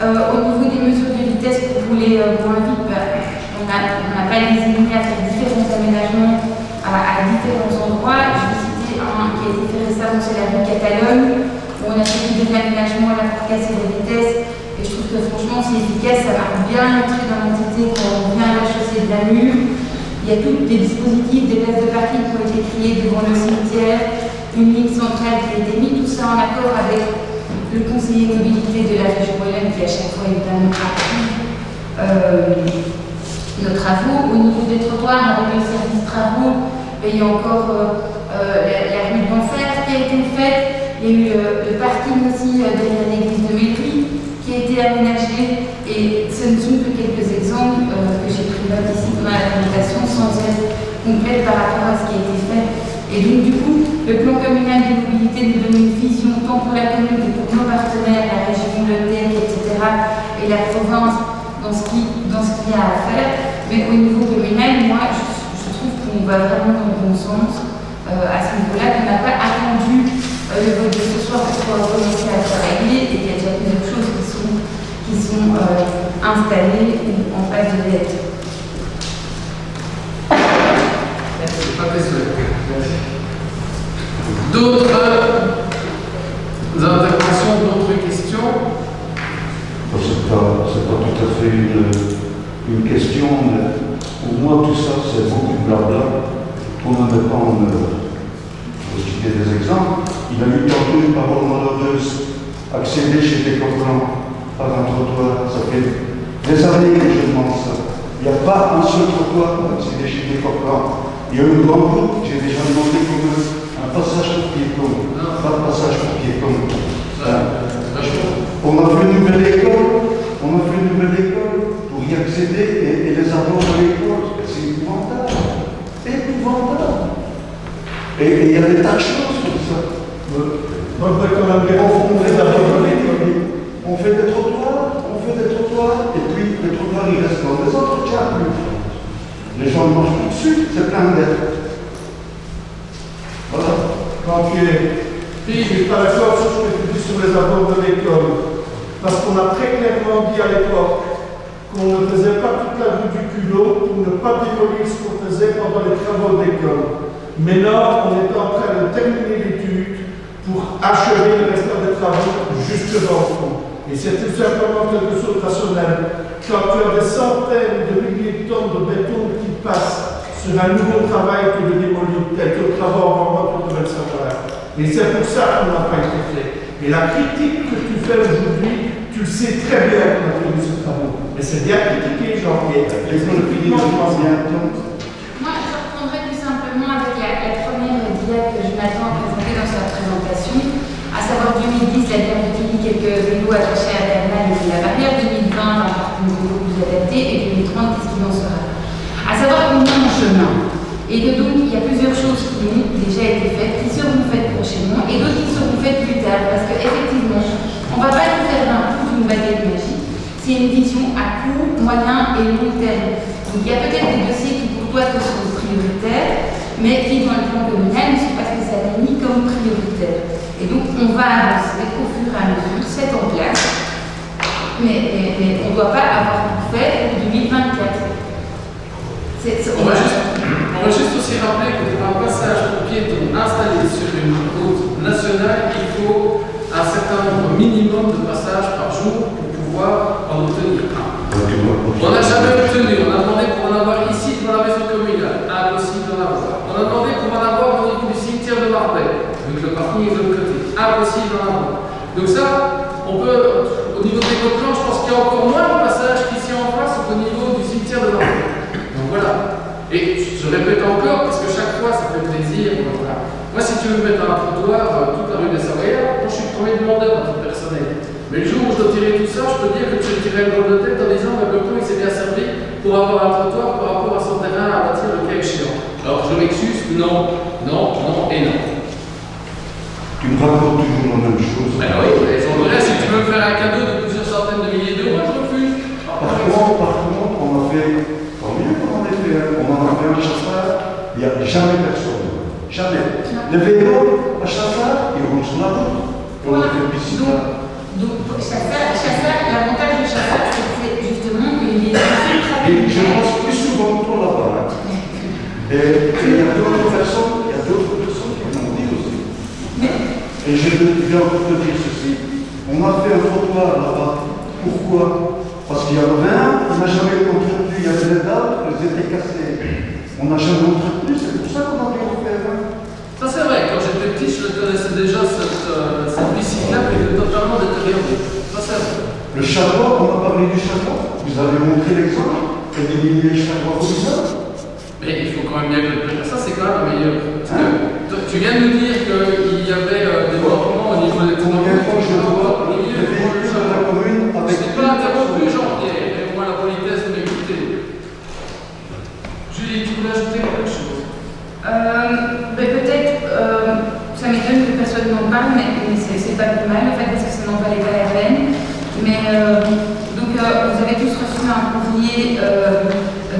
Au niveau des mesures de vitesse pour rouler moins vite, on n'a pas hésité à faire différents aménagements à différents endroits. Je vais citer un qui a été fait récemment, c'est la rue Catalogne, où on a fait des aménagements là pour casser les vitesses. Et je trouve que franchement, c'est efficace, ça marque bien l'entrée dans l'entité quand on vient à la chaussée de la Mure. Il y a tous des dispositifs, des places de parking qui ont été créées devant le cimetière, une ligne centrale qui a été mise, tout ça en accord avec le conseiller mobilité de la région Wallonne qui à chaque fois évidemment appuie nos travaux. Au niveau des trottoirs, avec le service travaux, il y a encore la rue de l'Enfer qui a été faite. Il y a eu le parking aussi derrière l'église de Métry qui a été aménagé. Et ce ne sont que quelques exemples que j'ai pris note ici dans la présentation sans être complète par rapport à ce qui a été fait. Et donc du coup, le plan communal de mobilité nous donne une vision tant pour la commune que pour nos partenaires, la région, le TEC, etc. et la province dans ce qu'il y a à faire. Mais au niveau communal, moi, je trouve qu'on va vraiment dans le bon sens à ce niveau-là, qu'on n'a pas attendu le vote de ce soir pour pouvoir commencer à travailler et qu'il y a déjà plusieurs choses qui sont installées ou en phase de l'être. C'est pas très souhaité. D'autres interventions, d'autres questions? C'est pas tout à fait une question, mais pour moi tout ça c'est beaucoup de blabla. Pour ne pas citer des exemples, il a eu tantôt une parole malheureuse, accéder chez des copains par un trottoir, ça fait des années que je demande ça. Il n'y a pas un seul trottoir pour accéder chez des copains. Il y a une grande route, j'ai déjà demandé comme un passage pour piétons, pas de passage pour piétons. On a fait une nouvelle école, pour y accéder et les avoir à l'école. C'est épouvantable. Et il y a des tas de choses comme ça. On fait des trottoirs, et puis les trottoirs ils restent dans des entretiens. Les gens ne mangent plus dessus, c'est plein d'air. Voilà. Donc, je ne suis pas d'accord sur ce que tu dis sur les abords de l'école. Parce qu'on a très clairement dit à l'époque qu'on ne faisait pas toute la rue du culot pour ne pas démolir ce qu'on faisait pendant les travaux d'école. Maintenant, on est en train de terminer l'étude pour achever le restant des travaux jusque dans le fond. Et c'est tout simplement quelque chose de rationnel. Quand tu as des centaines de milliers de tonnes de béton qui passent sur un nouveau travail que le démolir, tel que le travail en mode de savoir. Et c'est pour ça qu'on n'a pas été fait. Et la critique que tu fais aujourd'hui, tu le sais très bien qu'on a fait ce travail. Mais c'est bien critiqué, Jean-Pierre. Moi, je reprendrai tout simplement avec la première dia que Jonathan a présentée dans sa présentation, à savoir 2010, la guerre de Tilly, quelques vélos attachés à la terminale de la barrière, 2020, un parcours beaucoup plus adapté, et 2030, qu'est-ce qu'il en sera? À savoir qu'on est en chemin. Et que donc, il y a plusieurs choses qui ont déjà été faites, qui seront faites prochainement, et d'autres qui seront faites plus tard, parce qu'effectivement, on ne va pas tout faire d'un coup d'une baguette magique. C'est une vision à court, moyen et long terme. Donc il y a peut-être des dossiers qui pour toi te sont prioritaires, mais qui dans le plan communal ne sont pas spécialement mis comme prioritaires. Et donc on va avancer au fur et à mesure, c'est en place, mais on ne doit pas avoir tout fait pour 2024. On va juste aussi rappeler que pour un passage pour piétons installé sur une route nationale, il faut un certain nombre minimum de passages par jour pour pouvoir en obtenir un. On n'a jamais obtenu, on a demandé pour en avoir ici devant la maison communale, impossible d'en avoir. On a demandé pour en avoir au niveau du cimetière de Marbella, vu que le parking est de l'autre côté, impossible d'en avoir. Donc ça, on peut, au niveau des coplans, je pense qu'il y a encore moins de passages qu'ici en face au niveau du cimetière de Marbella. Donc voilà. Et je répète encore, parce que chaque fois ça fait plaisir. Voilà. Moi, si tu veux mettre un trottoir toute la rue des Savoyards, moi je suis le premier demandeur à titre personnel. Mais le jour où je dois tirer tout ça, je peux dire que je tirerai le drôle de tête en disant que le plan il s'est bien servi pour avoir un trottoir par rapport à son terrain à bâtir le cas échéant. Alors je m'excuse, non, non, non et non. Tu me racontes toujours la même chose. Ben oui, mais en vrai, si tu veux me faire un cadeau de plusieurs centaines de milliers d'euros, je refuse. Par contre, on a fait, tant mieux qu'on en ait fait, on en a fait un chasseur, il n'y a jamais personne. Jamais. Le vélo, à chasseur, il roule sur la route. On a fait piscine. Donc, l'avantage du chasseur, c'est que c'est justement une Et je pense plus souvent que toi là-bas. Hein. Et il y a d'autres personnes qui m'ont dit aussi. Et je vais encore te dire ceci. On a fait un trottoir là-bas. Pourquoi? Parce qu'il y avait un, on n'a jamais entretenu, il y avait des dalles, elles étaient cassées. On n'a jamais entretenu, c'est pour ça qu'on a dû en faire un. Ça c'est vrai, quand j'étais petit, je connaissais déjà cette piscine-là qui était totalement détériorée. Ça c'est vrai. Le chapeau, on a parlé du chapeau. Vous avez montré l'exemple et d'éliminer les chapeaux comme ça. Mais il faut quand même bien que ça c'est quand même meilleur. Parce que tu viens de nous dire qu'il y avait des manquements au niveau des Combien de fois je dois le véhicule de la commune avec. Je ne t'ai pas interrompu, Jean-Pierre, et au moins la politesse de m'écouter. Julie, tu voulais ajouter quelque chose? Peut-être, ça m'étonne que personne n'en parle, mais c'est pas plus mal en fait, parce que ça n'en valait pas la peine. Mais donc, vous avez tous reçu un courrier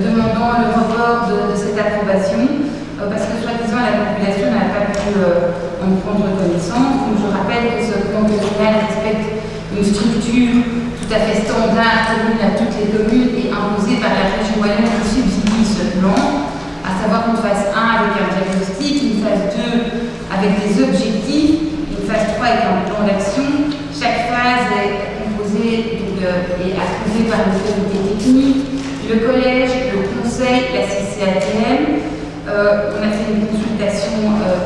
demandant le report de cette approbation, parce que soi-disant la population n'a pas pu en prendre connaissance. Donc, je rappelle que ce plan communal respecte une structure tout à fait standard, commune à toutes les communes et imposée par la région wallonne qui subsidie ce plan. À savoir une phase 1 avec un diagnostic, une phase 2 avec des objectifs, une phase 3 avec un plan d'action. Chaque phase est composée et approuvée par le comité technique, le collège, le conseil, la CCATM. On a fait une consultation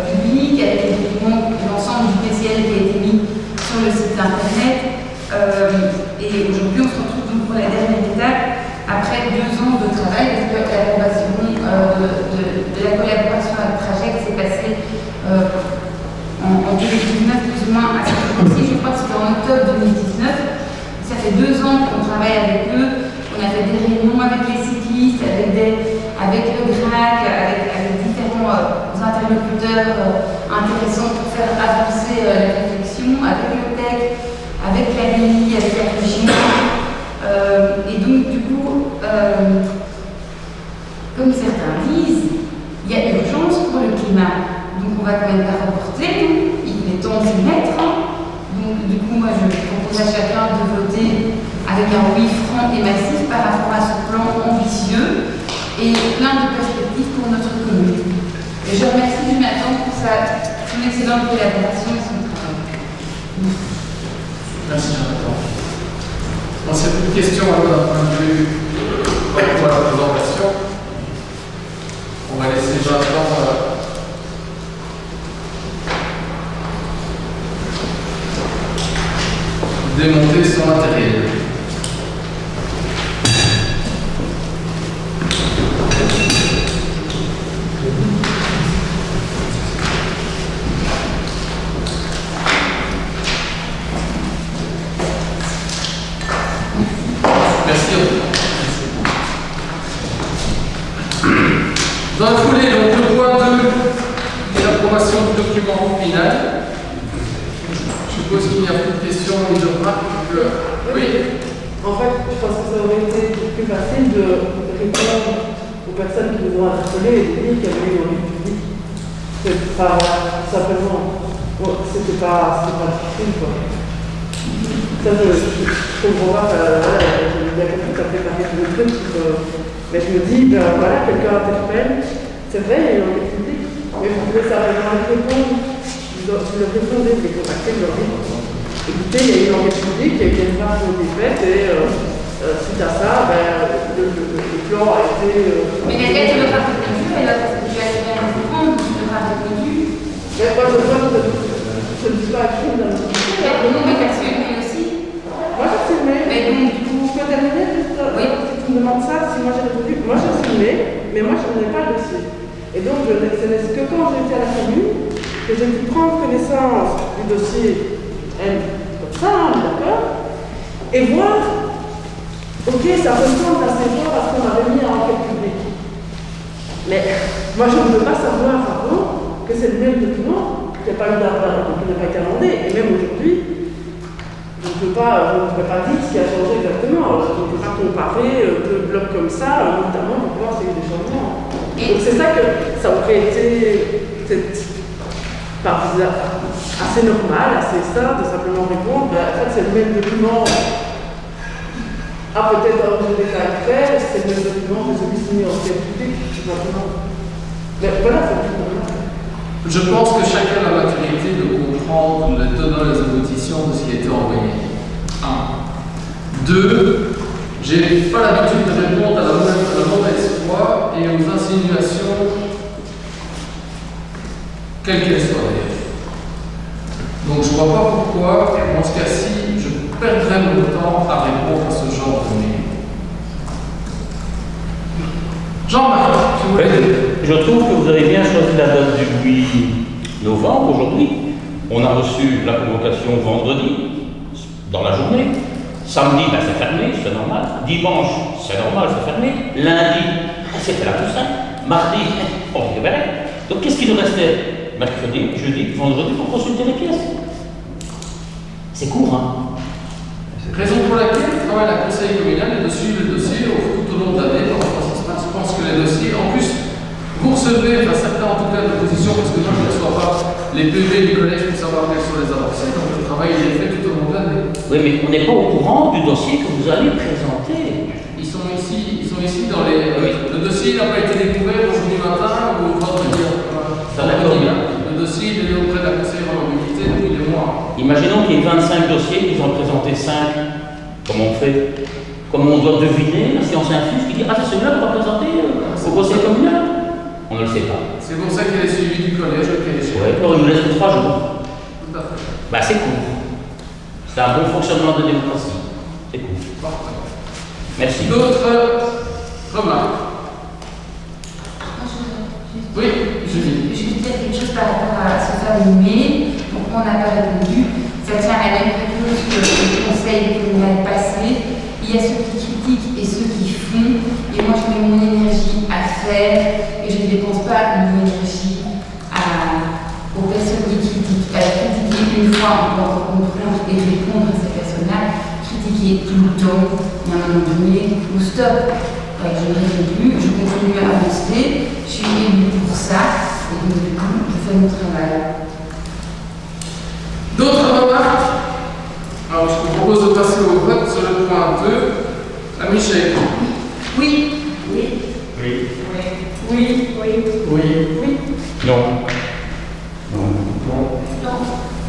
publique avec les documents, l'ensemble du PCL qui a été mis sur le site internet. Et aujourd'hui, on se retrouve donc pour la dernière étape. Après 2 ans de travail, parce que l'approbation de la collaboration avec Traject s'est passée en 2019, plus ou moins à cette époque-ci, je crois que c'était en octobre 2019. Ça fait 2 ans qu'on travaille avec eux. On a fait des réunions avec les cyclistes, avec le GRAC, avec différents interlocuteurs intéressants pour faire avancer la réflexion, avec le TEC, avec la mairie, avec la région. Et donc, du coup, comme certains disent, il y a urgence pour le climat. Donc, on va quand même pas reporter, il est temps d'y mettre. Donc, du coup, moi, je propose à chacun de voter avec un oui franc et massif par rapport à ce plan ambitieux et plein de perspectives pour notre commune. Et je remercie Jonathan pour son excellente collaboration et son travail. Merci Jonathan. Bon, c'est une question alors d'un point de vue pour la présentation. On va laisser Jonathan démonter son matériel. Merci. Dans la foulée, donc, le point 2, l'approbation du document final. Je suppose qu'il n'y a plus de questions ni de remarques. Oui. En fait, je pense que ça aurait été plus facile de répondre aux personnes qui nous ont interpellés et de dire qu'il y avait eu un envie public. C'est pas simplement. C'était pas difficile, quoi. Ça, je comprends pas. Il y a quelqu'un qui a préparé le truc. Mais je me dis, ben voilà, quelqu'un interpelle. C'est vrai, il y a eu un envie public. Mais vous pouvez savoir répondre. Vous leur répondez, vous les contactez, vous leur dites. Écoutez, il y a eu une enquête publique, il y a eu des démarches qui ont été faites et suite à ça, le plan a été. Mais quelqu'un qui ne l'a pas répondu, elle a parce que tu as bien répondre, tu ne l'as pas répondu. Mais moi, je ne dis pas à qui dans le Non, mais tu as su le aussi. Moi, j'ai reçu le mail. Mais donc, du coup, vous pouvez terminer juste oui. Si tu me demandes ça, si moi j'ai répondu, moi j'ai reçu le mail, mais moi je n'ai pas le dossier. Et donc, ce n'est que quand j'ai été à la commune que j'ai pu prendre connaissance du dossier, comme ça, d'accord. et voir, ok, ça ressemble assez fort à ce qu'on avait mis en enquête publique. Mais moi, je ne veux pas savoir avant que c'est le même document qui n'a pas eu d'argent, qui n'a pas été amendé. Et même aujourd'hui, je ne peux pas dire ce qui a changé exactement. Je ne peux pas comparer deux blocs comme ça, notamment pour voir s'il y a eu des changements. Donc c'est ça que ça aurait été assez normal, assez simple de simplement répondre, en fait c'est le même document. Ah, peut-être un peu de détails faits, c'est le même document que celui signé en public, tout simplement. Mais voilà, c'est tout. Je pense que chacun a la maturité de comprendre les tenants et les aboutissants de ce qui a été envoyé. 1. 2. J'ai pas l'habitude de répondre à la mauvaise foi et aux insinuations, quelles qu'elles soient d'ailleurs. Donc je ne vois pas pourquoi, dans ce cas-ci, je perdrais mon temps à répondre à ce genre de mail. Jean-Marc, tu voulais dire? Je trouve que vous avez bien choisi la date du 8 novembre aujourd'hui. On a reçu la convocation vendredi, dans la journée. Samedi, ben, c'est fermé, c'est normal. Dimanche, c'est normal, c'est fermé. Lundi, c'était la Toussaint. Mardi, on récupérait. Donc qu'est-ce qu'il nous restait? Mercredi, jeudi, vendredi pour consulter les pièces. C'est court, hein? Raison pour laquelle je travaille à la conseil communal et de suivre le dossier tout au long de l'année. Je pense que les dossiers, en plus, vous recevez, certains en tout cas de position, parce que moi je ne reçois pas les PV du collège pour savoir quelles sont les avancées, donc le travail est fait tout au long de l'année. Oui, mais on n'est pas au courant du dossier que vous allez présenter. Ils sont ici dans les. Le dossier n'a pas été découvert aujourd'hui matin ou vendredi. Le dossier il est auprès de la conseillère en mobilité depuis des mois. Imaginons qu'il y ait 25 dossiers, qu'ils ont présenté 5. Comment on fait? Comment on doit deviner la science infuse qui dit ah c'est celui-là qu'on va présenter au conseil communal? On ne le sait pas. C'est pour ça qu'il est suivi du collège, auquel il est. Oui, alors il nous laisse que 3 jours. Tout à fait. Bah c'est cool. C'est un bon fonctionnement de démocratie. C'est cool. Merci. D'autres remarques? Oui, Julie. Je veux dire quelque chose par rapport à ce fameux mail, pourquoi on n'a pas répondu. Ça tient à la même réponse que le conseil communal passé. Il y a ceux qui critiquent et ceux qui font. Et moi, je mets mon énergie à faire et je ne dépense pas mon énergie aux personnes qui critiquent. Critiquer une fois, on peut comprendre et répondre à ces personnes-là. Critiquer tout le temps, et à un moment donné, on stop. Je ne réponds plus, je continue à avancer, je suis élue pour ça, et donc du coup, je fais mon travail. D'autres remarques? Alors, je vous propose de passer au vote sur le point 2. À Michel. Oui. Oui. Oui. Oui. Oui. Oui. Oui. Non. Non. Non.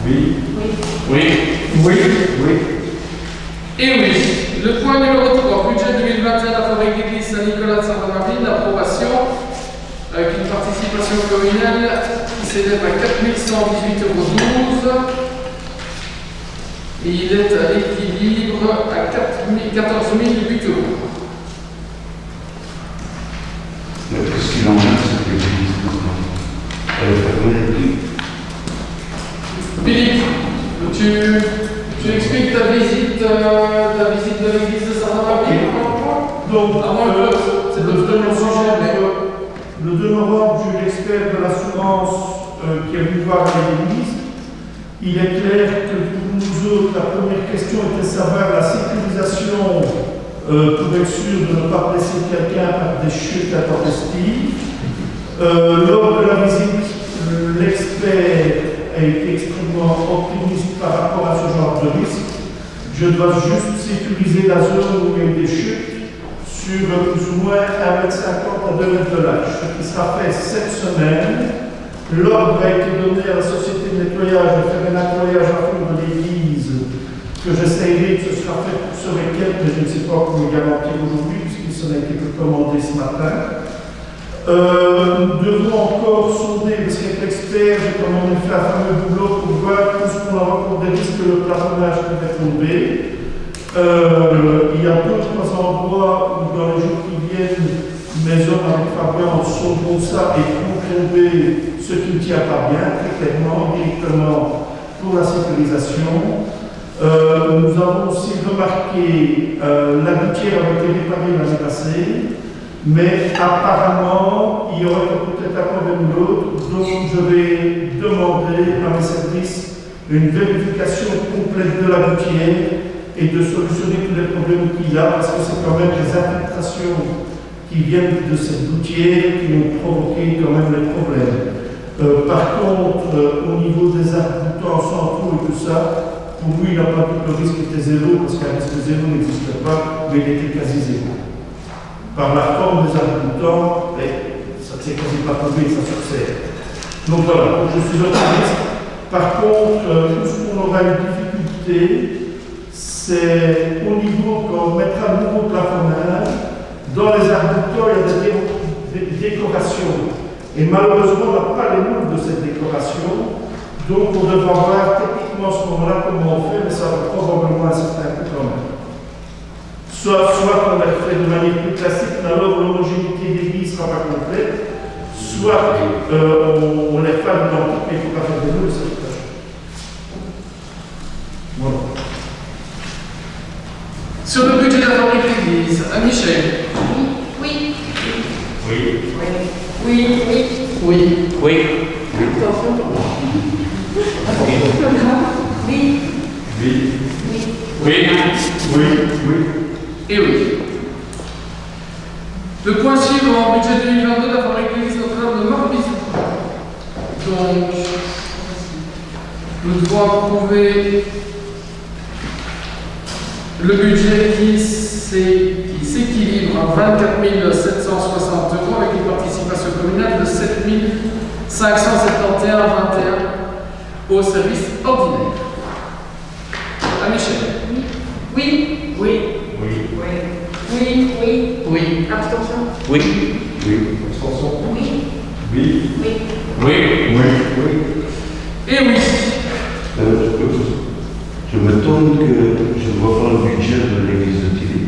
Oui. Oui. Oui. Oui. Oui. Et oui. Le point numéro 3, budget 2021 de la fabrique d'église Saint-Nicolas de Saint-Bernardine, l'approbation avec une participation communale qui s'élève à 4 118,12 €. Et il est à l'équilibre à 14 008 €. Mais qu'est-ce qu'il en a, cette église maintenant? Elle est fermée. Philippe, tu expliques ta visite de l'église de Saint-Bernardine? Donc, C'est le 2 novembre, le 2 novembre, j'ai eu l'expert de l'assurance qui est venu voir l'église. Il est clair que pour nous autres, la première question était de savoir la sécurisation pour être sûr de ne pas blesser quelqu'un par des chutes intempestives. Lors de la visite, l'expert a été extrêmement optimiste par rapport à ce genre de risque. Je dois juste sécuriser la zone où il y a eu des chutes sur plus ou moins 1,50 m à 2 m de large, ce qui sera fait cette semaine. L'ordre a été donné à la société de nettoyage de faire un nettoyage à fond de l'église, que j'essaierai que ce sera fait pour ce week-end, mais je ne sais pas comment le garantir aujourd'hui, puisqu'il s'en a été commandé ce matin. Nous devons encore sonder, parce qu'avec l'expert, j'ai commandé faire un fameux boulot pour voir tout ce qu'on a encore des risques que le plafonnage peut tomber. Il y a 2-3 endroits où dans les jours qui viennent, mes hommes avec Fabien sauveront ça et font tomber ce qui ne tient pas bien, très clairement, directement pour la sécurisation. Nous avons aussi remarqué la gouttière a été réparée l'année passée, mais apparemment il y aurait peut-être un problème ou l'autre, donc je vais demander à mes services une vérification complète de la gouttière et de solutionner tous les problèmes qu'il y a, parce que c'est quand même des infiltrations qui viennent de cette gouttière qui ont provoqué quand même les problèmes. Par contre, au niveau des arcs-boutants centraux et tout ça, pour lui, il n'a pas dit que le risque était zéro, parce qu'un risque zéro n'existe pas, mais il était quasi zéro. Par la forme des arcs-boutants, ça ne s'est quasi pas prouvé, ça succède. Donc voilà, je suis optimiste. Par contre, où on aura une difficulté, c'est au niveau, quand on mettra le nouveau plafonnage, dans les arcs-boutants, il y a des décorations. Et malheureusement, on n'a pas les moules de cette décoration. Donc, on devra voir techniquement ce moment-là comment on fait, mais ça va probablement un certain coût quand même. Soit on les fait de manière plus classique, mais alors l'homogénéité des billes ne sera pas complète. Soit on les fait à l'identique, mais il ne faut pas faire des moules, c'est tout à fait. Voilà. Sur le budget de la fabrique d'église, à Michel. Oui. Oui. Oui. Oui. Oui. Oui. Attention. Oui. Oui. Oui. Oui. Et oui. Le point suivant, budget 2022 de la fabrique d'église Notre-Dame de Morbizou. Donc, nous devons approuver le budget qui s'équilibre à 24 760 € avec une participation communale de 7 571,21 au service ordinaire. À Michel. Oui. Oui. Oui. Oui. Abstention. Oui. Abstention. Oui. Oui. Oui. Et oui. Je m'étonne que je ne vois pas le budget de l'église de Tilly.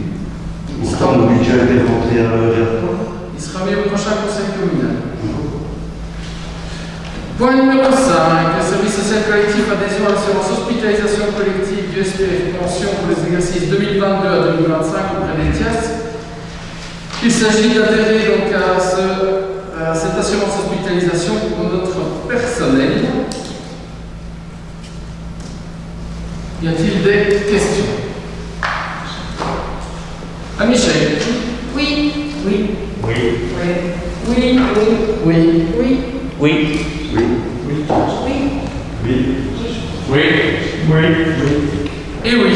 Pourtant, le budget a été rentré à l'heure et à temps. Il sera mis au prochain conseil communal. Point numéro 5, le service social collectif adhésion à l'assurance hospitalisation collective du SPF pension pour les exercices 2022 à 2025 auprès des TIAS. Il s'agit d'adhérer donc à cette assurance hospitalisation pour notre personnel. Y a-t-il des questions? À Michel. Oui. Oui. Oui. Oui. Et oui.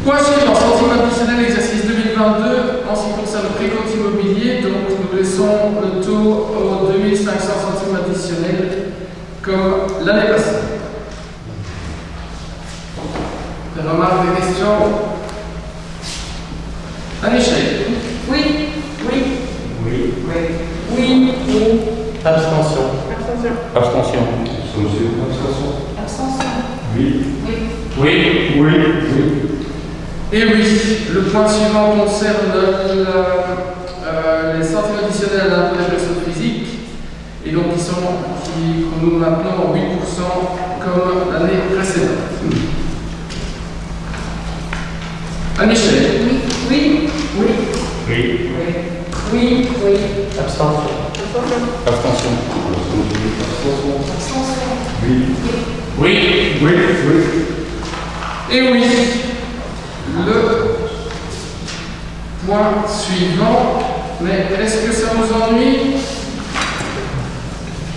Point suivant, centimes additionnel exercice 2022 en ce qui concerne le précompte immobilier. Donc nous laissons le taux aux 2500 centimes additionnels comme l'année passée. Des remarques, des questions? À Michel. Oui. Abstention. Abstention. Abstention. Oui. Et oui, le point suivant concerne les centimes additionnels à l'impôt des personnes physiques, et donc qui nous maintenons 8% comme l'année précédente. À Michel. Oui. Abstention. Abstention. Et oui, le point suivant, mais est-ce que ça vous ennuie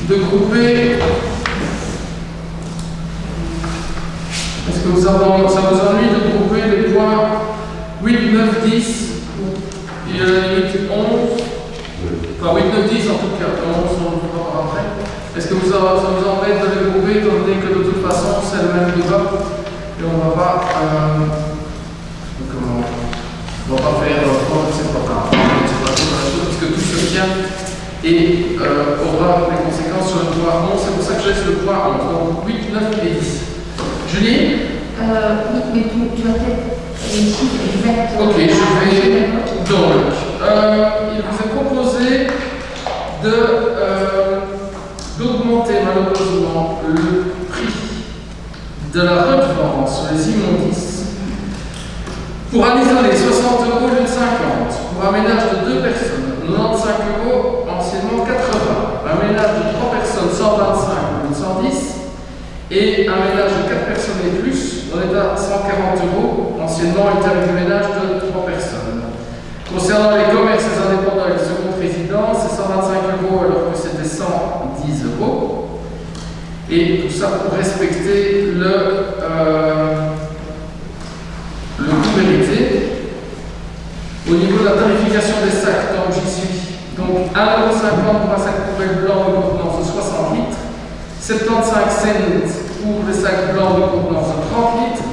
de grouper? Est-ce que ça vous ennuie de grouper les points 8, 9, 10 et à la limite 11? Enfin 8, 9, 10 en tout cas, 11 on le verra après. Est-ce que ça vous embête de les grouper étant donné que de toute façon c'est le même débat et on va pas faire c'est pas grave, puisque tout se tient et aura des conséquences sur le point 11, c'est pour ça que je laisse le point 11, donc 8, 9 et 10. Julie? Oui, mais tu vas peut-être les chiffres exacts. Ok, je vais. Donc, il vous est proposé d'augmenter malheureusement le prix de la redevance sur les immondices. Pour un isolé, 60 € au lieu de 50. Pour un ménage de 2 personnes, 95 €, anciennement 80. Un ménage de 3 personnes, 125 au lieu de 110. Et un ménage de 4 personnes et plus, on est à 140 €, anciennement le terme du ménage de 3 personnes. Concernant les commerces et indépendants et les secondes résidences, c'est 125 € alors que c'était 110 €. Et tout ça pour respecter le coût vérité. Au niveau de la tarification des sacs, tant que j'y suis, donc 1,50 € pour un sac poubelle blanc de contenance de 60 litres, 75 cents pour les sacs blancs de contenance de 30 litres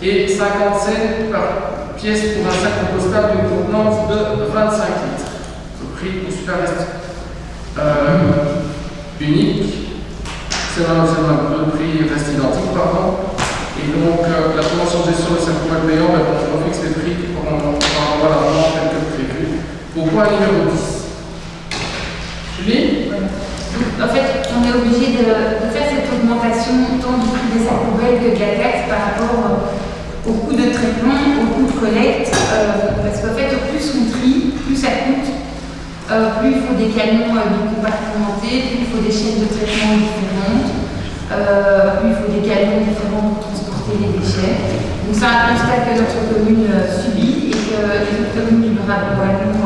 et 50 cents par pièce pour un sac compostable d'une contenance de 25 litres. Le prix au super reste unique. Le prix reste identique, pardon. Et donc, la convention de gestion de sacs poubelle payants, on fixe les prix pour avoir la vente tel que prévu. Au point numéro 10. Julie ? En fait, on est obligé de faire cette augmentation tant du prix des sacs poubelles que de la taxe par rapport au coût de traitement, au coût de collecte, parce qu'en fait, plus on trie, plus ça coûte, plus il faut des camions compartimentés, plus il faut des chaînes de traitement différentes, plus il faut des camions différents pour transporter les déchets. Donc c'est un constat que notre commune subit et que les autres communes du Brabant wallon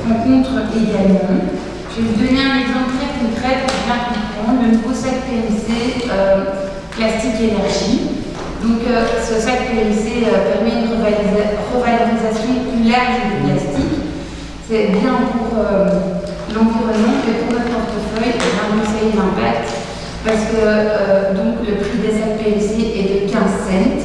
rencontrent également. Je vais vous donner un exemple très concret pour bien comprendre. Le nouveau sac PMC plastique énergie. Donc ce sac PMC permet une revalorisation plus large du plastique. C'est bien pour l'environnement et pour notre portefeuille et vraiment ça a l'impact parce que donc le prix des sacs PMC est de 15 cents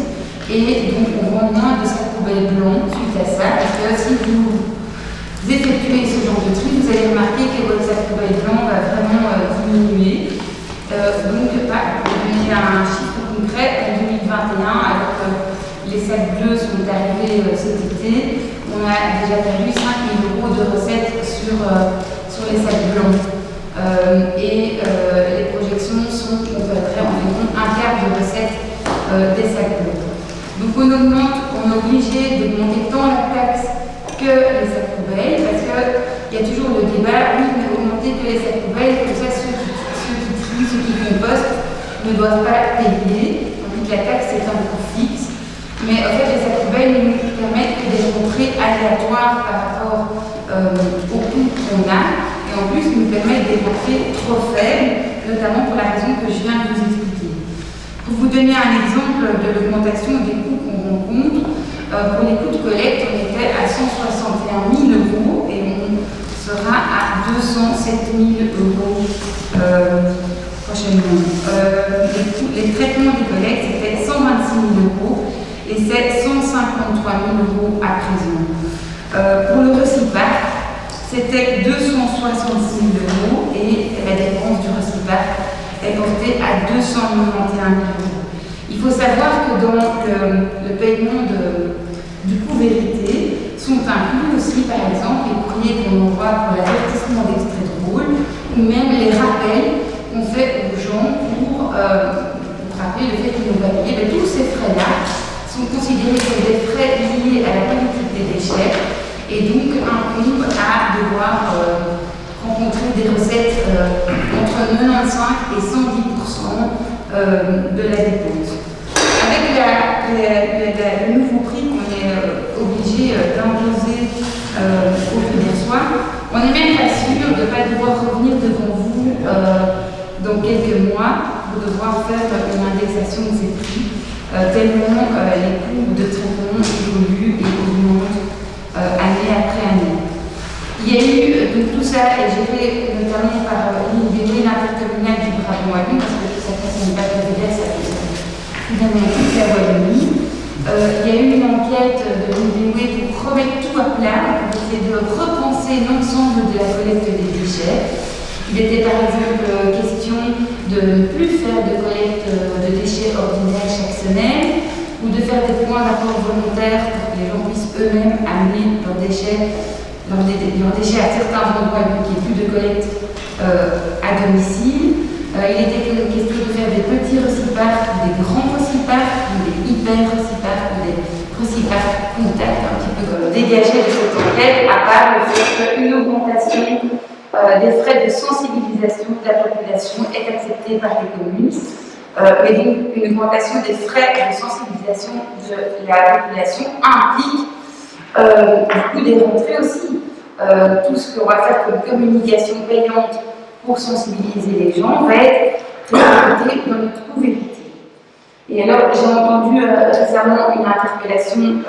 et donc on vend moins de sacs poubelles blancs suite à ça parce que si vous effectuez ce genre de tri, vous allez remarquer que votre sac poubelle blanc va vraiment diminuer. Donc, pour donner un chiffre concret, en 2021, alors que les sacs bleus sont arrivés cet été, on a déjà perdu 5 000 € de recettes sur les sacs blancs. Et les projections sont qu'on perdrait environ un quart de recettes des sacs bleus. Donc, on est obligé d'augmenter tant la taxe que les sacs poubelles, parce qu'il y a toujours le débat, oui, mais augmenter que les sacs poubelles, comme ça ceux qui trient, ceux qui compostent ne doivent pas payer. On dit que la taxe c'est un coût fixe, mais en fait les sacs poubelles nous permettent des rentrées aléatoires par rapport au coût qu'on a, et en plus nous permettent des rentrées trop faibles, notamment pour la raison que je viens de vous expliquer. Pour vous donner un exemple de l'augmentation des coûts qu'on rencontre, pour les coûts de collecte, on était à 161 000 € et on sera à 207 000 € prochainement. Les traitements des collectes, c'était 126 000 € et c'est 153 000 € à présent. Pour le recyclage, c'était 266 000 € et la dépense du recyclage est portée à 291 000 €. Il faut savoir que dans le paiement du coût vérité sont inclus aussi, par exemple, les courriers qu'on envoie pour l'avertissement d'extrait de rôle ou même les rappels qu'on fait aux gens pour rappeler le fait qu'ils n'ont pas payé. Mais tous ces frais-là sont considérés comme des frais liés à la politique des déchets et donc incombent à devoir rencontrer des recettes entre 95 et 110% de la dépense. Avec le nouveau prix qu'on est obligé d'imposer au Fédérois, on n'est même pas sûr de ne pas devoir revenir devant vous dans quelques mois pour devoir faire une indexation de ces prix, tellement les coûts de traitement évoluent et augmentent année après année. Il y a eu, donc tout ça est géré notamment par l'INBW, l'intercommunal du Brabant wallon, parce que ça ne concerne pas le Fédérois, ça concerne finalement toute la Wallonie. Il y a eu une enquête de l'INBW pour remettre tout à plat, pour essayer de repenser l'ensemble de la collecte des déchets. Il était par exemple question de ne plus faire de collecte de déchets ordinaires chaque semaine, ou de faire des points d'apport volontaires pour que les gens puissent eux-mêmes amener leurs déchets à certains endroits, donc il n'y ait plus de collecte à domicile. Il était question de faire des petits recyclages, des grands recyclages dégagé de cette enquête, à part le fait qu'une augmentation des frais de sensibilisation de la population est acceptée par les communes, mais donc une augmentation des frais de sensibilisation de la population implique du coup des rentrées aussi. Tout ce qu'on va faire comme communication payante pour sensibiliser les gens va être répercuté dans notre coût-vérité. Et alors, j'ai entendu récemment une interpellation du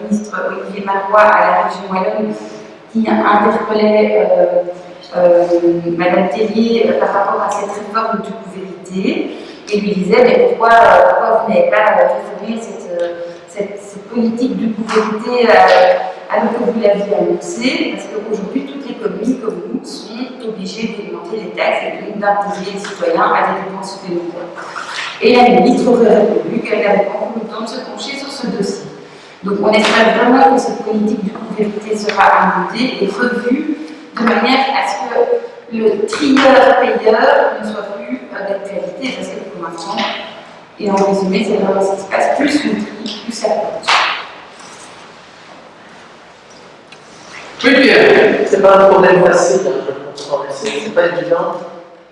ministre Olivier Marois à la région Wallonne qui interpellait Madame Tellier par rapport à cette réforme du coût-vérité et lui disait mais pourquoi vous n'avez pas réformé cette politique du coût-vérité alors que vous l'aviez annoncé, parce qu'aujourd'hui toutes les communes comme nous sont obligées d'augmenter les taxes et donc d'imposer les citoyens à des dépenses supplémentaires. Et la ministre aurait répondu qu'elle n'avait pas encore le temps de se pencher sur ce dossier. Donc on espère vraiment que cette politique du coût-vérité sera inventée et revue de manière à ce que le trieur-payeur ne soit plus d'actualité, parce que pour l'instant, et en résumé, c'est vraiment ce qui se passe, plus on trie, plus ça compte. Oui, Pierre. C'est pas un problème facile, hein, je comprends, mais c'est pas évident.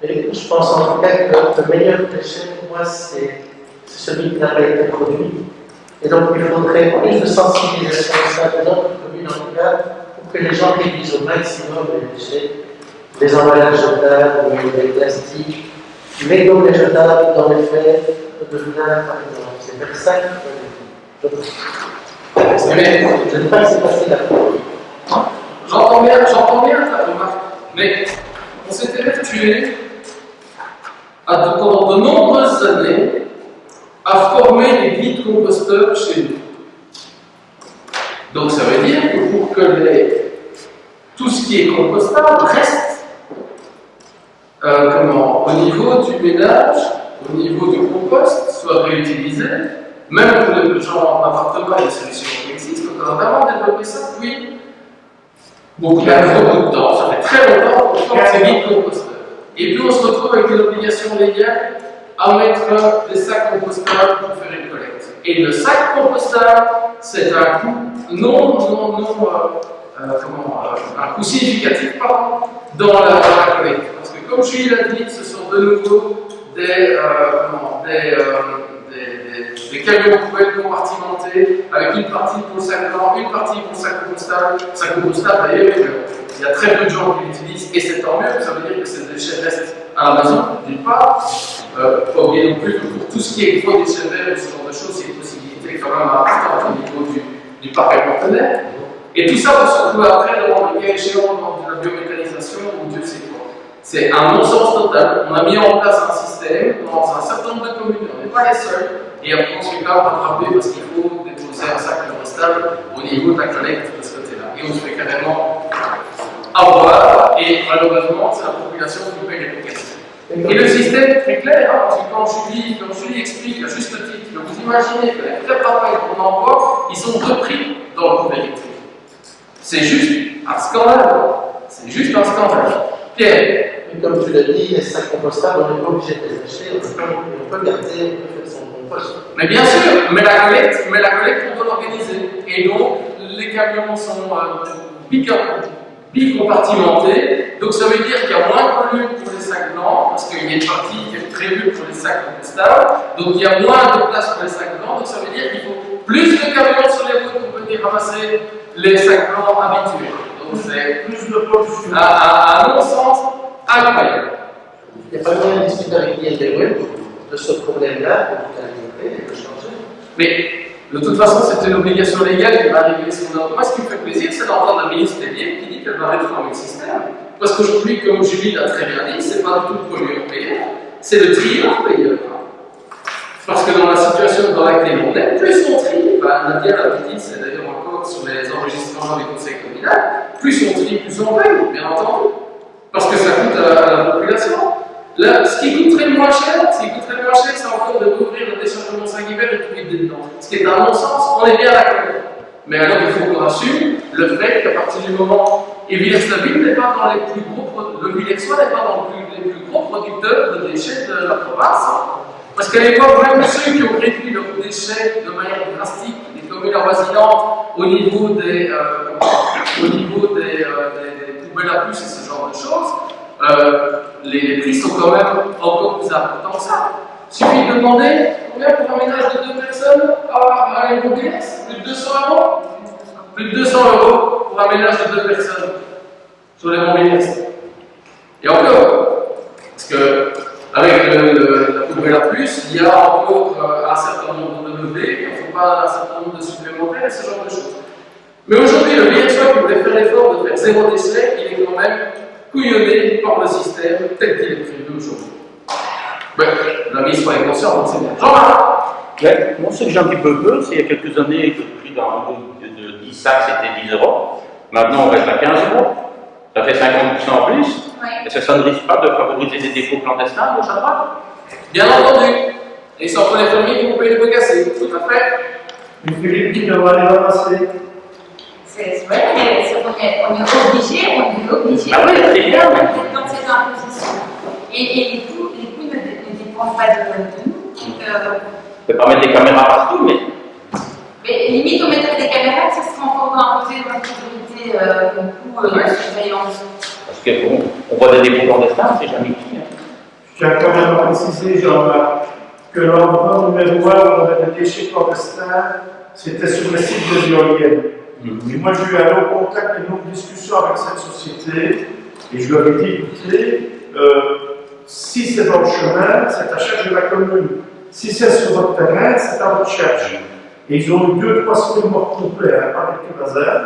Mais je pense en tout cas que le meilleur déchet pour moi, c'est celui qui n'a pas été produit. Et donc il faudrait plus de sensibilisation de ça dans notre commune en tout cas, pour que les gens réduisent au maximum les déchets, les emballages jetables, les plastiques, les gommes jetables dans les fêtes, de vinaigre par exemple. C'est vers ça qu'il faut aller. Je ne dis pas que c'est facile à faire. J'entends bien ta remarque, mais on s'était habitué pendant de nombreuses années à former des guides composteurs chez nous. Donc ça veut dire que pour que tout ce qui est compostable reste au niveau du ménage, au niveau du compost, soit réutilisé, même pour les gens en appartement, il y a des solutions qui existent, on a vraiment développé ça depuis beaucoup de temps, ça fait très longtemps qu'on forme ces guides composteurs. Et puis on se retrouve avec une obligation légale à mettre des sacs compostables pour faire une collecte. Et le sac compostable, c'est un coût un coût significatif dans la collecte. Parce que comme Julie l'a dit, ce sont de nouveau des camions poubelles compartimentés avec une partie pour le sac blanc, une partie pour le sac compostable. Sac compostable d'ailleurs, il y a très peu de gens qui l'utilisent et c'est tant mieux, ça veut dire que ces déchets restent à la maison, d'une part. Pas oublier non plus que pour tout ce qui est gros déchets verts ou ce genre de choses, c'est une possibilité quand même importante au niveau du parc alimentaire. Et tout ça va se retrouver après dans le cas échéant dans de la biomécanisation ou Dieu sait quoi. C'est un non-sens total. On a mis en place un système dans un certain nombre de communes, on n'est pas les seuls, et après on se fait quand même rattraper parce qu'il faut déposer un sac compostable au niveau de la collecte de ce côté-là. Et on se fait carrément avoir, et malheureusement, c'est la population qui paye les pots cassés. Et le système est très clair, hein, parce que quand Julie explique à juste titre que vous imaginez que les vrais travail qu'on envoie, ils sont repris dans le coût-vérité. C'est juste un scandale. C'est juste un scandale. Pierre. Mais comme tu l'as dit, les sacs compostables, on n'est pas obligé de les acheter, on peut garder, on peut faire son compost. Mais bien sûr, mais la collecte, on doit l'organiser. Et donc, les camions sont bicompartimentés. Donc ça veut dire qu'il y a moins de volume pour les sacs blancs, parce qu'il y a une partie qui est prévue pour les sacs compostables. Donc il y a moins de place pour les sacs blancs. Donc ça veut dire qu'il faut plus de camions sur les routes pour venir ramasser les sacs blancs habitués. Donc c'est plus de pollution. Un non-sens incroyable. Il n'y a pas moyen de discuter avec l'INDW de ce problème-là, pour l'améliorer et de changer. Mais de toute façon, c'est une obligation légale qui va arriver sur notre. Moi, ce qui me fait plaisir, c'est d'entendre la ministre Tellier qui dit qu'elle va réformer le système. Parce qu'aujourd'hui, comme Julie l'a très bien dit, c'est pas du tout le pollueur-payeur, c'est le trieur-payeur. Parce que dans la situation dans laquelle on est, plus on trie, Nadia l'a dit, c'est d'ailleurs encore sur les enregistrements des conseils communaux, plus on trie, plus on paye, bien entendu. Parce que ça coûte à la population. Là, ce qui coûterait moins cher, c'est encore de rouvrir le déchargement Saint-Guibert et tout vide dedans. Ce qui est un non-sens, on est bien d'accord. Mais alors, il faut qu'on assume le fait qu'à partir du moment. Et Villers-la-Ville n'est pas dans les plus gros. Le Villers-Sois n'est pas dans les plus gros producteurs de déchets de la province. Parce qu'à l'époque, même ceux qui ont réduit leurs déchets de manière drastique, les communes avoisinantes, au niveau des poubelles à puces et ce genre de choses, les prix sont quand même encore plus importants que ça. Il suffit de demander combien pour un ménage de 2 personnes à l'immobilier, plus de 200 euros. Plus de 200 euros pour un ménage de 2 personnes sur les mobiliers. Et encore, parce que avec la poubelle à puce, il y a encore un certain nombre de levées, il ne faut pas un certain nombre de supplémentaires et ce genre de choses. Mais aujourd'hui, le BSO qui voulait faire l'effort de faire 0 déchet, il est quand même couillonné par le système tel qu'il est prévu aujourd'hui. Ben, la mise sur les conscients, donc c'est bien. Jean-Marc. Moi, ce que j'ai un petit peu peur, c'est il y a quelques années que le prix d'un rouleau de 10 sacs c'était 10 euros. Maintenant, on reste à 15 euros. Ça fait 50% en plus. Est-ce que ça ne risque pas de favoriser des dépôts clandestins de chaque droite? Bien entendu. Et sans qu'on les fermiers qui vont payer les pots cassés. Tout à fait. Mais Philippe qui devra les ramasser. C'est vrai, mais on est obligé. Ah oui, c'est bien. Dans cette imposition. Et les coûts ne dépendent pas de nous. On ne peut pas mettre des caméras partout, mais limite, on mettrait des caméras, ça serait encore imposé dans la sécurité de surveillance. parce que bon, on voit des dépôts clandestins, c'est jamais qui. Je tiens quand même à préciser, Jean-Marc, que l'endroit numéro 1 où on avait des déchets clandestins, c'était sur le site des éoliennes. Et moi, j'ai eu un long contact, une longue discussion avec cette société, et je leur ai dit, écoutez, si c'est dans le chemin, c'est à charge de la commune. Si c'est sur votre terrain, c'est à votre charge. Et ils ont eu 2-3 semaines morts complets, hein, pas quelques bazar.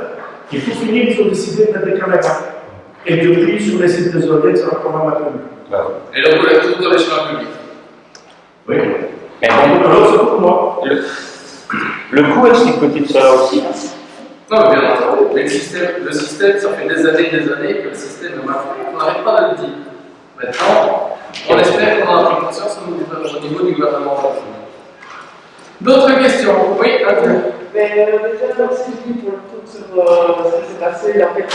Et pour finir, ils ont décidé de mettre des caméras. Et depuis, sur les sites des éoliennes, ça va quand même à commune. Et donc, vous l'avez tout dans les chemins publics. Oui. Mais bon, Alors, c'est pour moi. le coût explique ça aussi. Non, mais bien entendu. Mais le système, ça fait des années que le système ne marche pas. On n'arrête pas de le dire. Maintenant, on espère qu'on en a pris conscience au niveau du gouvernement. D'autres questions? Oui, Adèle. Mais déjà, merci Julie pour le tour sur ce qui s'est passé en fait, à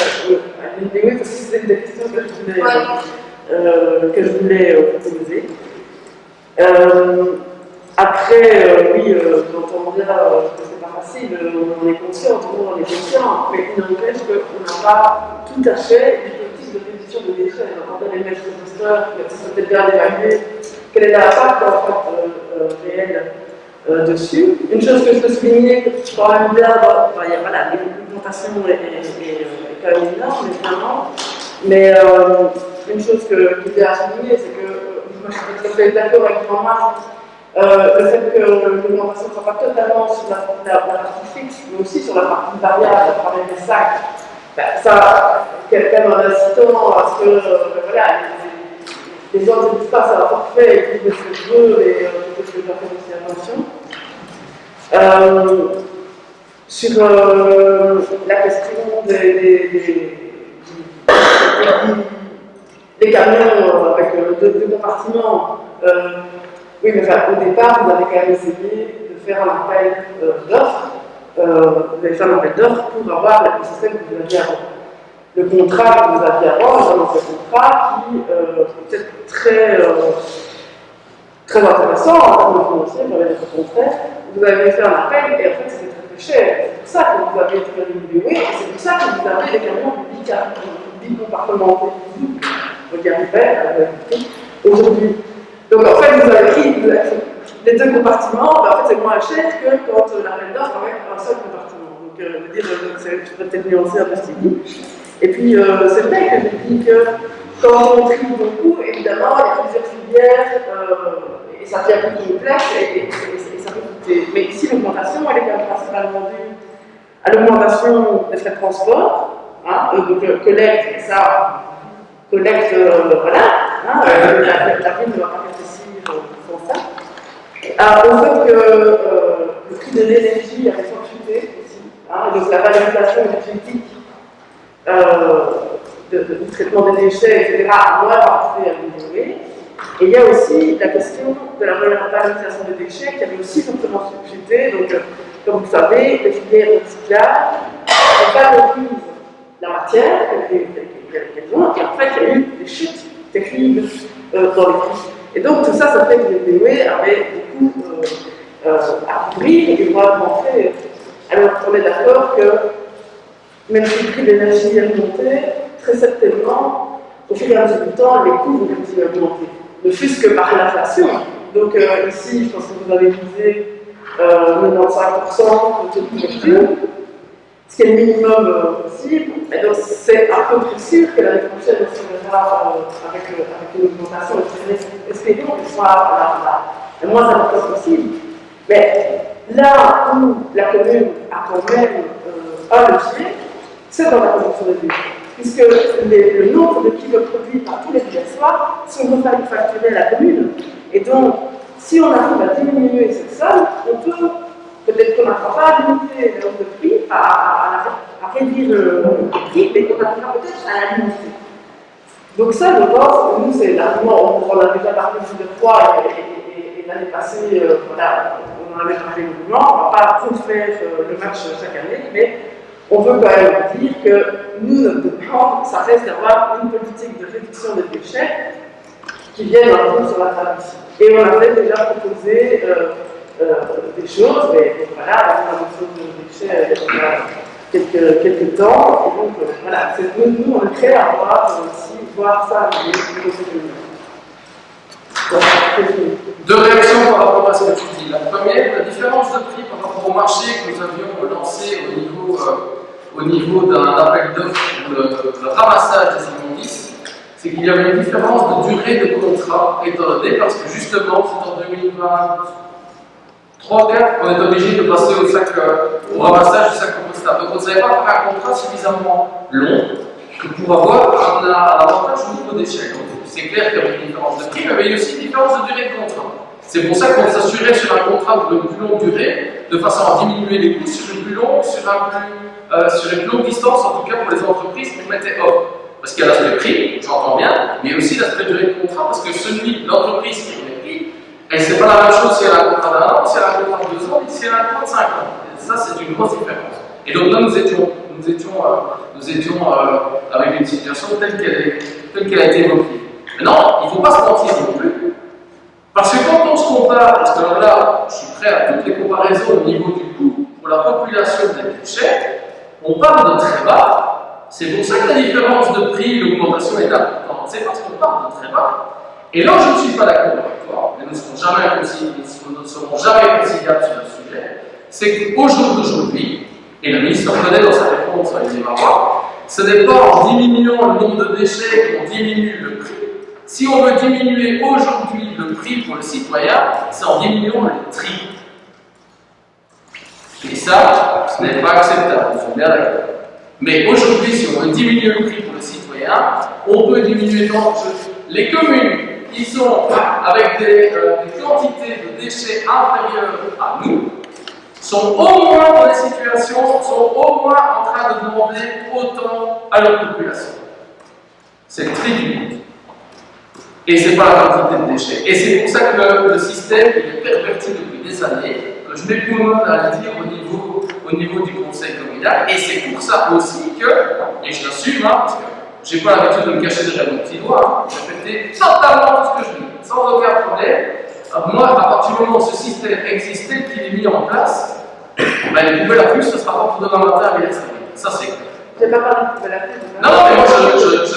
l'INPE, parce que c'était une des questions que je voulais poser. Après, oui, j'entends bien que c'est pas facile, on est conscient, tout le monde en est conscient, mais il n'empêche qu'on n'a pas tout à fait du politique de réduction de déchets. On entend les maîtres composteurs, ça serait peut-être bien d'évaluer quel est l'impact en fait, réel dessus. Une chose que je peux souligner, que je crois même bien, voilà, l'augmentation est quand même énorme, évidemment, mais une chose qui est à souligner, c'est que moi je suis tout à fait d'accord avec Jean-Marc, le fait que l'augmentation ne soit pas totalement sur la partie fixe, mais aussi sur la partie variable, à travers les sacs, ça, quelqu'un en incitant à ce que voilà, les gens ne disent pas ça va parfait, et puis ce que je veux, et peut-être que je dois faire aussi attention. Sur la question des camions avec deux compartiments, oui, mais enfin, au départ, vous avez quand même essayé de faire un appel d'offres. Vous avez fait un appel d'offres pour avoir le système que vous aviez avant. Le contrat que vous aviez avant, dans ce contrat qui est peut-être très intéressant en termes de financier, j'avais dit au contraire. Vous avez fait un appel et en fait c'était très cher. C'est pour ça que vous avez été rémunéré et c'est pour ça que vous avez des camions bicompartementés. Vous y arrivez aujourd'hui. Donc en fait, vous avez pris les deux compartiments, en fait c'est moins cher que quand l'appel d'offres avec un seul compartiment. Donc c'est peut-être nuancer un peu ce qu'il dit. Et puis c'est vrai que je dis que quand on trie beaucoup, évidemment, il y a plusieurs filières et ça devient plus complexe et ça peut coûter. Mais ici, l'augmentation, elle est quand même principalement due à l'augmentation des frais de transport, hein, donc collecte, ça, collecte, voilà, hein, la ville ne va pas réfléchir sans ça. Au fait que le prix de l'énergie avait fluctué aussi, hein, donc la valorisation énergétique du traitement des déchets, etc., a moins participé à diminuer. Et il y a aussi la question de la valorisation des déchets qui avait aussi fortement fluctué. Donc, comme vous savez, les filières de recyclage n'ont pas repris la matière qu'elles ont, et en fait, il y a eu des chutes terribles dans les prix. Et donc, tout ça, ça fait que les DOE avaient des coûts à couvrir et vont augmenter. Alors, on est d'accord que même si le prix de l'énergie est monté, très certainement, au fur et à mesure du temps, les coûts vont continuer à augmenter. Ne fût-ce que par l'inflation. Donc ici, je pense que vous avez visé 95% de taux de couverture, ce qui est le minimum possible. Et donc c'est à peu près sûr que l'année prochaine, on se verra avec une augmentation espérons qu'elle soit la moins importante possible. Mais là où la commune a quand même un levier, c'est dans la production de bus. Puisque le nombre de kilos produits par tous les villageois sont refacturés à la commune. Et donc, si on arrive à diminuer cette somme, on peut, peut-être qu'on n'arrivera pas à limiter le nombre de prix, à réduire le prix, mais on arrivera peut-être à la limiter. Donc ça, je pense, nous, c'est l'argument, on a déjà parlé de fois, et l'année passée, voilà, on en avait parlé longuement, on ne va pas refaire le match chaque année, mais on veut quand même dire que nous, notre demande, ça reste d'avoir une politique de réduction des déchets qui vienne un peu sur la table ici. Et on avait déjà proposé des choses, mais voilà, la réduction des déchets il y a quelques temps, et donc voilà, nous, on est prêts à voir ça arriver au niveau. Deux réactions par rapport à ce que tu dis. La première, la différence de prix par rapport au marché que nous avions lancé au niveau d'un appel d'offres pour le ramassage des immondices, c'est qu'il y avait une différence de durée de contrat étant donné parce que justement, c'est en 2023-2024 qu'on est obligé de passer au ramassage du sac compostable. Donc on ne savait pas faire un contrat suffisamment long que pour avoir un avantage au niveau des déchets. Donc c'est clair qu'il y avait une différence de prix, mais il y avait aussi une différence de durée de contrat. C'est pour ça qu'on s'assurait sur un contrat de plus longue durée, de façon à diminuer les coûts sur une plus longue distance, en tout cas pour les entreprises qui mettaient offre. Parce qu'il y a l'aspect prix, j'entends bien, mais il y a aussi l'aspect durée de contrat, parce que l'entreprise qui met prix, elle ne sait pas la même chose si elle a un contrat d'1 an, si elle a un contrat de 2 ans, et si elle a un contrat de 5 ans. Et ça, c'est une grosse différence. Et donc là, nous étions avec une situation telle qu'elle a été évoquée. Maintenant, il ne faut pas se mentir non plus. Parce que quand on se compare, parce que là, je suis prêt à toutes les comparaisons au niveau du coût pour la population des déchets, on parle de très bas. C'est pour ça que la différence de prix, l'augmentation est importante. C'est parce qu'on parle de très bas. Et là, je ne suis pas d'accord avec toi, mais nous ne serons jamais conciliables sur le sujet. C'est qu'au jour d'aujourd'hui, et le ministre reconnaît dans sa réponse à Élie Marois, ce n'est pas en diminuant le nombre de déchets qu'on diminue le prix. Si on veut diminuer aujourd'hui le prix pour le citoyen, c'est en diminuant le tri. Et ça, ce n'est pas acceptable, nous sommes bien d'accord. Mais aujourd'hui, si on veut diminuer le prix pour le citoyen, on peut diminuer les communes qui sont avec des quantités de déchets inférieures à nous, sont au moins dans des situations, sont au moins en train de demander autant à leur population. C'est le tri du monde. Et ce n'est pas la quantité de déchets. Et c'est pour ça que le système est perverti depuis des années, que je m'épouvante à le dire au niveau du conseil communal. Et c'est pour ça aussi que, et je l'assume, parce que je n'ai pas l'habitude de me cacher derrière mon petit doigt, je répétais totalement tout ce que je dis, sans aucun problème. Alors moi, à partir du moment où ce système existait, qu'il est mis en place, ben, les poubelles à plus, ce sera pas pour demain matin à l'Élysée. Ça, c'est clair. Je n'ai pas parlé de poubelles à plus. Non, mais moi, je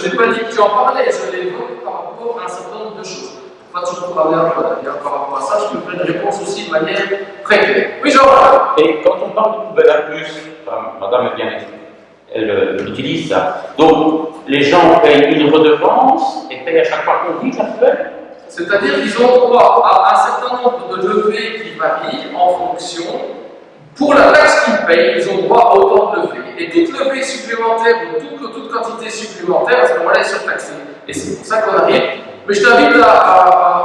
n'ai pas dit que tu en parlais, je l'ai évoqué par rapport à un certain nombre de choses. Pas toujours parler à toi, d'ailleurs, par rapport à ça, je peux faire une réponse aussi de manière très claire. Oui, Jean. Et quand on parle de poubelle à plus, enfin, madame est bien elle utilise ça. Donc, les gens payent une redevance et payent à chaque fois qu'on vide la poubelle. C'est-à-dire qu'ils ont droit à un certain nombre de levées qui varient en fonction. Pour la taxe qu'ils payent, ils ont droit à autant de levées. Et toute levée supplémentaire ou toute quantité supplémentaire, à ce moment-là, est surtaxée. Et c'est pour ça qu'on arrive. Mais je t'invite à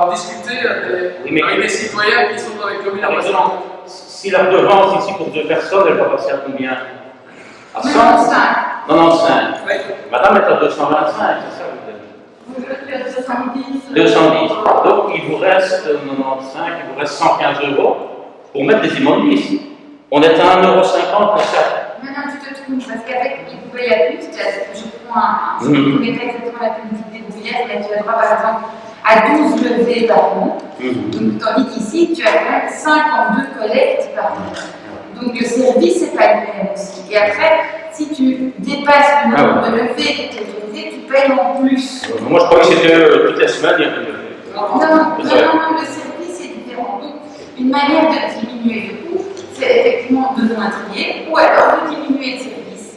en discuter avec des citoyens qui sont dans les communes à Westland. Si la redevance ici pour 2 personnes, elle va passer à combien? À 100? 95. 95. Oui. Madame est à 225, c'est ça que vous avez dit? Vous voulez 210. 210. Donc il vous reste 95, il vous reste 115 € pour mettre des immondices. On est à 1,50 € le sac. Non, tu te trompes, parce qu'avec les poubelles à plus, je prends je ne connais pas exactement la politique des brouillettes, mais tu as droit par exemple à 12 levées par an. Donc, tandis qu'ici, tu as quand même 52 collectes par an. Donc le service est annuel aussi. Et après, si tu dépasses le nombre de levées qui est autorisé, tu payes en plus. Moi, je croyais que c'était toute la semaine. Il y a Non, le service est différent. Donc, une manière de diminuer le coût, c'est effectivement de non trier ou alors de diminuer le service.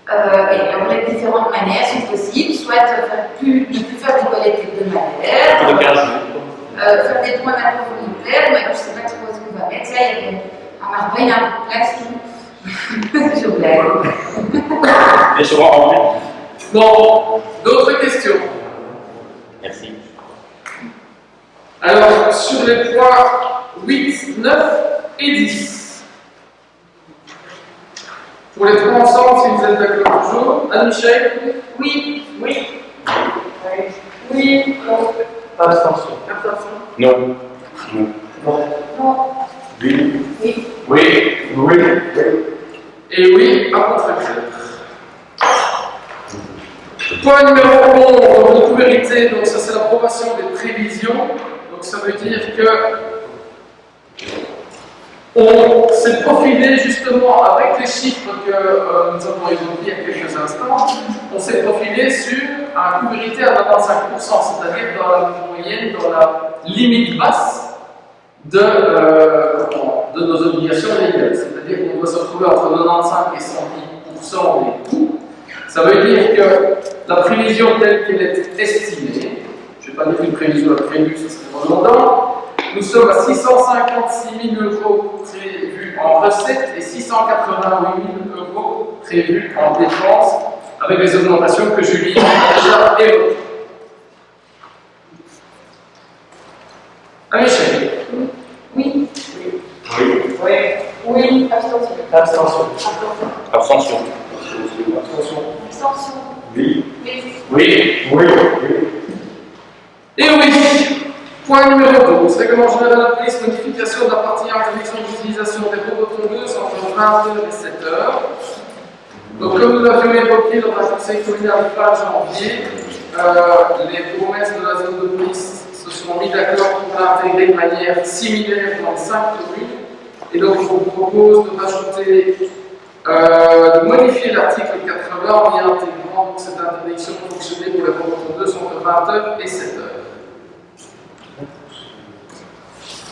Et alors, les différentes manières sont possibles, soit de ne plus faire des collectes hebdomadaires, faire des points d'apport volontaires, mais je ne sais pas trop ce qu'on va mettre. Là, il y a un Marseille, il y a un peu de place, je blague. Et se rend Bon, d'autres questions? Merci. Alors, sur les points 8, 9 et 10. Pour les trois ensemble, si vous êtes d'accord toujours. Anne-Michel? Oui. Abstention. Non. Oui. Et oui, à contre-exemple. Point numéro 11, donc vérité, donc ça c'est l'approbation des prévisions. Donc ça veut dire que on s'est profilé justement avec les chiffres que nous avons évoqués il y a quelques instants, on s'est profilé sur un coût vérité à 95%, c'est-à-dire dans la moyenne, dans la limite basse de nos obligations légales. C'est-à-dire qu'on doit se retrouver entre 95 et 110% des coûts. Ça veut dire que la prévision telle qu'elle est estimée, je ne vais pas dire une prévision prévue, ce serait redondant, nous sommes à 656 000 € prévus en recettes et 688 000 € prévus en dépenses, avec les augmentations que Julie a déjà évoquées. Michel? Oui. Abstention. Abstention. Oui. Et oui. Point numéro 12. Règlement général de la police, modification de la partie interdiction d'utilisation des robots tondeuses entre 20h et 7h. Donc, comme nous l'avions évoqué dans un conseil communal fin janvier, les promesses de la zone de police se sont mis d'accord pour l'intégrer de manière similaire dans 5 communes. Et donc, je vous propose de rajouter, de modifier l'article 80 en y intégrant cette interdiction de fonctionner pour les robots tondeuses entre 20h et 7h.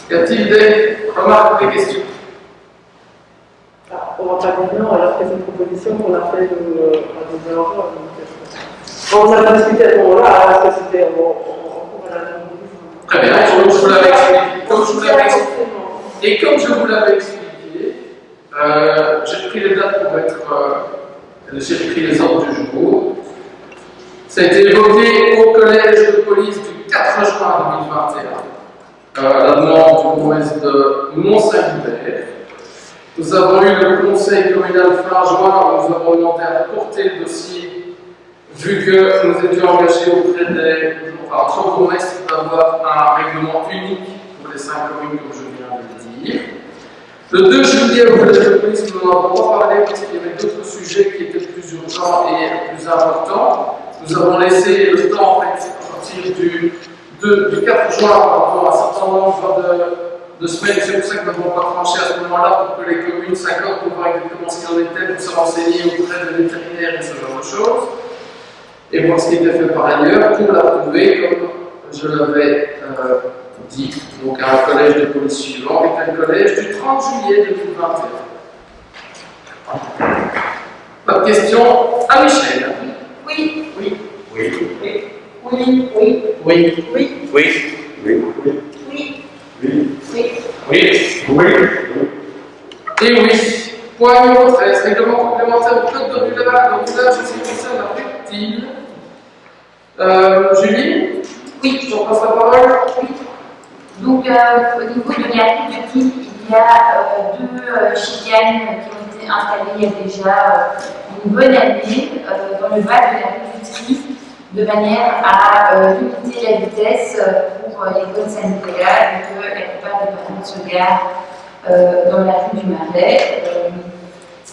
Y a-t-il des remarques ou des questions? On va pas dire non, alors que c'est une proposition qu'on a fait à des enfants. On a discuté à ce moment-là, parce que c'était en cours à la Très bien, comme je vous l'avais expliqué. Et comme je vous l'avais expliqué, j'ai pris les dates pour être. J'ai pris les ordres du jour. Ça a été évoqué au collège de police du 4 juin 2021, la demande du bourgmestre de Mont-Saint-Hubert. Nous avons eu le conseil communal fin juin où nous avons demandé à porter le dossier, vu que nous étions engagés auprès entre bourgmestres d'avoir un règlement unique pour les 5 communes, comme je viens de le dire. Le 2 juillet, au collège de police, nous n'en avons pas parlé parce qu'il y avait d'autres sujets qui étaient plus urgents et plus importants. Nous avons laissé le temps, en fait, à partir du 4 juin, par rapport à un certain nombre de semaines. C'est pour ça que nous n'avons pas tranché à ce moment-là pour que les communes s'accordent pour voir exactement ce qu'il en était, pour se renseigner auprès de vétérinaires et ce genre de choses. Et voir ce qui était fait par ailleurs pour l'approuver, comme je l'avais dit, donc à un collège de police suivant, qui est le collège du 30 juillet 2021. Pas de question à Michel. Oui. Et oui. Point numéro 13, règlement complémentaire au code de l'élevage en ce qui concerne la reptile. Julie? Oui. Je passe la parole. Oui. Donc, au niveau de la reptile, il y a 2 chicanes qui ont été installées il y a déjà une bonne année dans le bas de la reptile, de manière à limiter la vitesse pour l'école Saint-Nicolas, vu que la plupart des parents se garent dans la rue du Marais.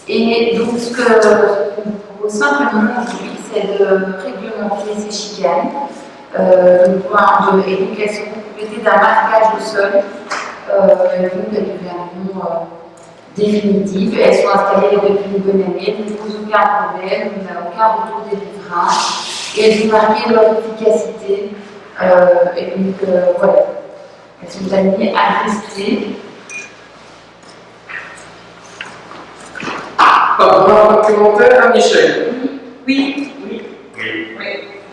Et donc, ce qu'on vous propose simplement aujourd'hui, c'est de réglementer ces chicanes, et donc elles seront complétées d'un marquage au sol, donc elles deviendront définitives. Elles sont installées depuis une bonne année, elles ne posent aucun problème, on n'a aucun retour des riverains. Et elles ont marqué leur efficacité. Et donc, voilà. Elles sont amenées à rester. Pas de commentaire à Michel. Oui.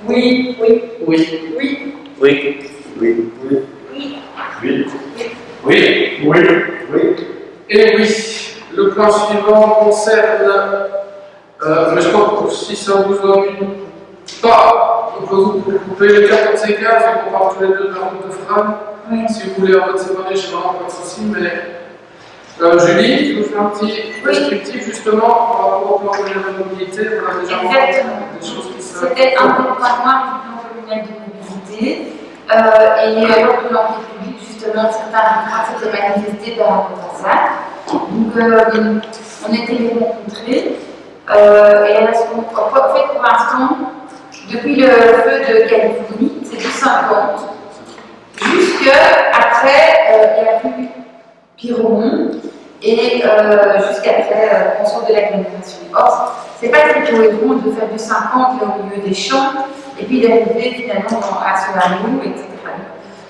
Oui. Oui. Et oui, le point suivant concerne, mais je crois que si ça vous ennuie pas, on peut vous couper le 14 et 15, on parle tous les deux de la route de Fran. Si vous voulez en mode séparé, je n'ai vraiment pas de souci, mais Julie, tu nous fais un petit descriptif justement par rapport au plan communal de mobilité. On a déjà des choses qui se. C'était un peu le point noir du plan communal de mobilité. Et lors de l'enquête publique, justement, certains riverains s'étaient manifestés par rapport à ça. Donc, on était les rencontrer. Et en fait, pour l'instant, depuis le feu de Californie, c'est du 50. Jusqu'après la rue Piromont et jusqu'après François de l'agglomération. Or, c'est pas très cohérent de faire du 50 au milieu des champs et puis d'arriver finalement à Solano, etc.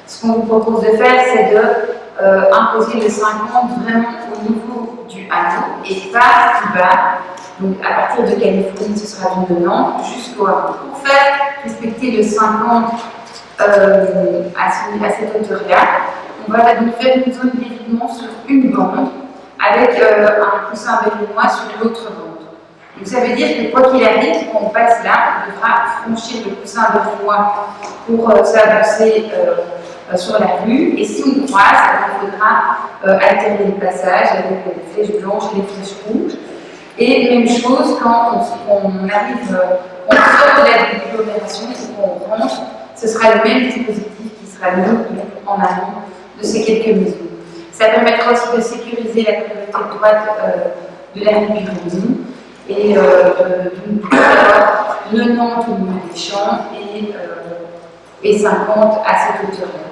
Ce qu'on vous propose de faire, c'est de imposer le 50 vraiment au niveau du hameau et pas plus bas. Donc à partir de Californie, ce sera du 90 jusqu'au hameau. Pour faire respecter le 50 à cette hauteur-là, on va donc faire une zone d'évitement sur une bande avec un coussin berlinois sur l'autre bande. Donc ça veut dire que quoi qu'il arrive, quand on passe là, on devra franchir le coussin berlinois pour s'avancer sur la rue. Et si on croise, il faudra alterner le passage avec les flèches blanches et les flèches rouges. Et même chose quand on arrive, on sort de l'agglomération ou qu'on rentre, ce sera le même dispositif qui sera mis en amont de ces quelques maisons. Ça permettra aussi de sécuriser la priorité de droite de la rue Piromont et de pouvoir 90 au milieu des champs et 50 à cette hauteur-là.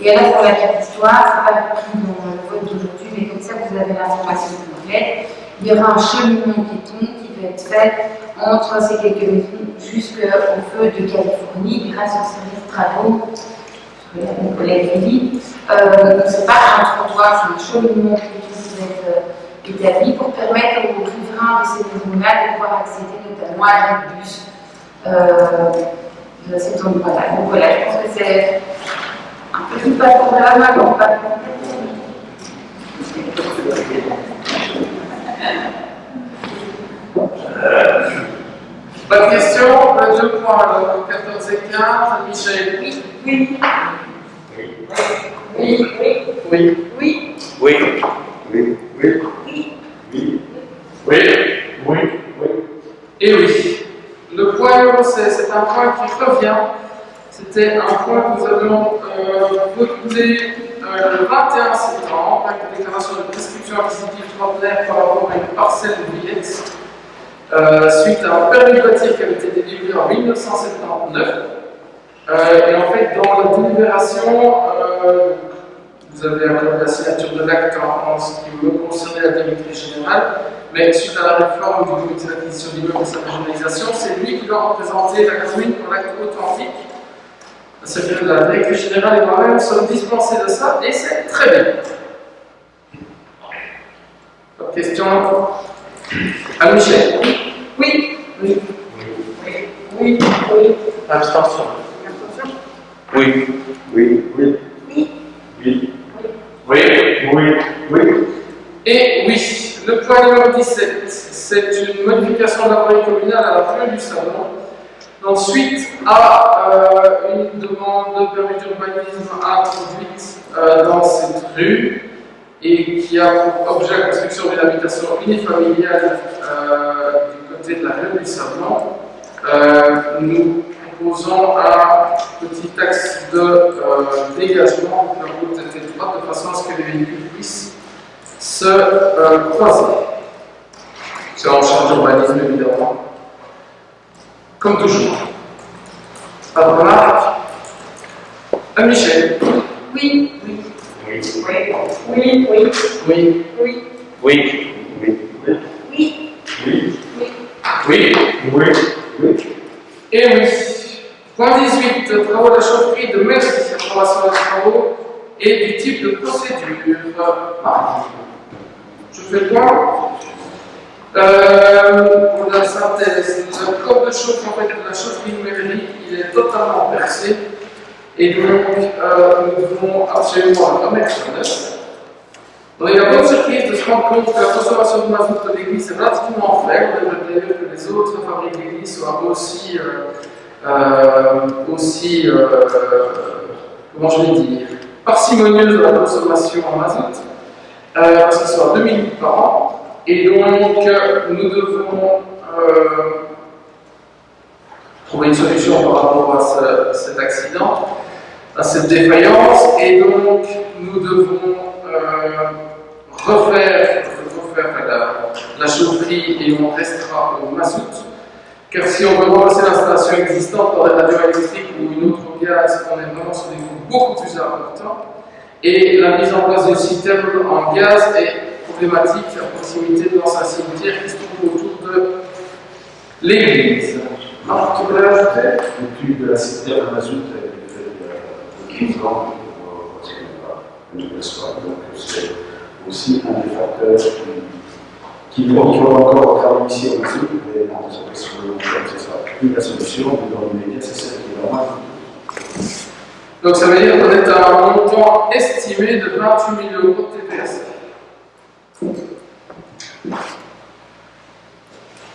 Et alors pour la petite histoire, ce n'est pas pris dans le vote d'aujourd'hui, mais comme ça vous avez l'information complète. Il y aura un cheminement piéton qui va être fait entre ces quelques maisons jusqu'au feu de Californie grâce au service de travaux. Mon collègue Lily. Donc ce n'est pas un trottoir, c'est un cheminement piéton qui va être établi pour permettre aux riverains de ces maisons-là de pouvoir accéder notamment à la bus de cet endroit-là. Donc voilà, je pense que c'est un peu plus pas pour la main, mais pas Pas de question, deux points, 14 et 15, Michel. Oui. Et oui. Le point numéro 16, c'est un point qui revient. C'était un point que nous avions voté le 21 septembre, avec la déclaration de prescription acquisitive ordinaire par rapport à une parcelle de billets, suite à un permis de bâtir qui avait été délivré en 1979. Et en fait, dans la délibération, vous avez accordé la signature de l'acte en ce qui concernait la directrice générale, mais suite à la réforme du comité d'acquisition d'immeubles et sa régionalisation, c'est lui qui doit représenter la commune pour l'acte authentique. Le secrétaire de la directrice générale et moi-même sommes dispensés de ça, et c'est très bien. Pas de question? À Michel. Oui. Abstention. Oui. Et oui, le point numéro 17, c'est une modification de la voirie communale à la fin du salon. Ensuite, à une demande de permis d'urbanisme introduite dans cette rue et qui a pour objet la construction d'une habitation unifamiliale du côté de la rue du Savant. Nous proposons un petit axe de dégagement de la route étroite de façon à ce que les véhicules puissent se croiser. C'est en charge d'urbanisme évidemment. Comme toujours. Pas de remarques? Michel. Oui. Oui. Oui. Oui. Oui. Et oui. Point 18. Travaux de la chaufferie de Metz, approbation des travaux et du type de procédure. Je fais le point. Pour la synthèse, le corps de chauffe en fait, de la chaufferie numérique, il est totalement percé et donc nous devons absolument le remettre en œuvre. Donc il y a bonne surprise de se rendre compte que la consommation de mazout de l'église est relativement faible. On devrait d'ailleurs que les autres fabriques d'église soient aussi comment je vais dire, parcimonieuses de la consommation en mazout, parce qu'ils sont à 2000 litres par an. Et donc, nous devons trouver une solution par rapport à cet accident, à cette défaillance, et donc nous devons refaire la chaufferie et on restera au mazout, car si on veut remplacer l'installation existante par des radios électriques ou une autre au gaz, on est vraiment sur des coûts beaucoup plus importants, et la mise en place d'une citerne en gaz est problématique à proximité de l'ancien cimetière qui se trouve autour de l'église. Marc, tu voulais ajouter? L'étude de la citerne à mazout a été faite il y a 15 ans parce qu'elle ne passe pas. Donc c'est aussi un des facteurs qui doit encore travailler ici au mazout, mais dans les opérations de long terme, ce ne sera plus la solution, mais dans l'immédiat, c'est celle qui est normale. Donc ça veut dire qu'on est à un montant estimé de 28 000 € de TPS.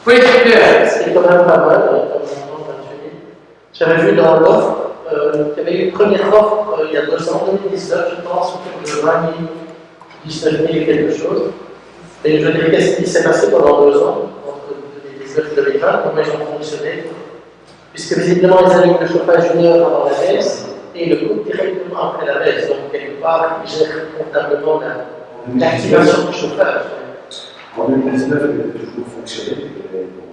Oui, Pierre. C'est quand même pas mal, comme on l'a mentionné. J'avais vu dans l'offre, il y avait une première offre il y a 2 ans, 2019, je pense, autour de 20 000, 19 000 et quelque chose. Et je dirais qu'est-ce qui s'est passé pendant 2 ans, entre 2019 et 2020, comment ils ont fonctionné. Puisque visiblement, ils avaient le chauffage une heure avant la baisse et le coût directement après la baisse. Donc, quelque part, ils gèrent comptablement l'activation du chauffage. En 2019, elle était toujours fonctionnée.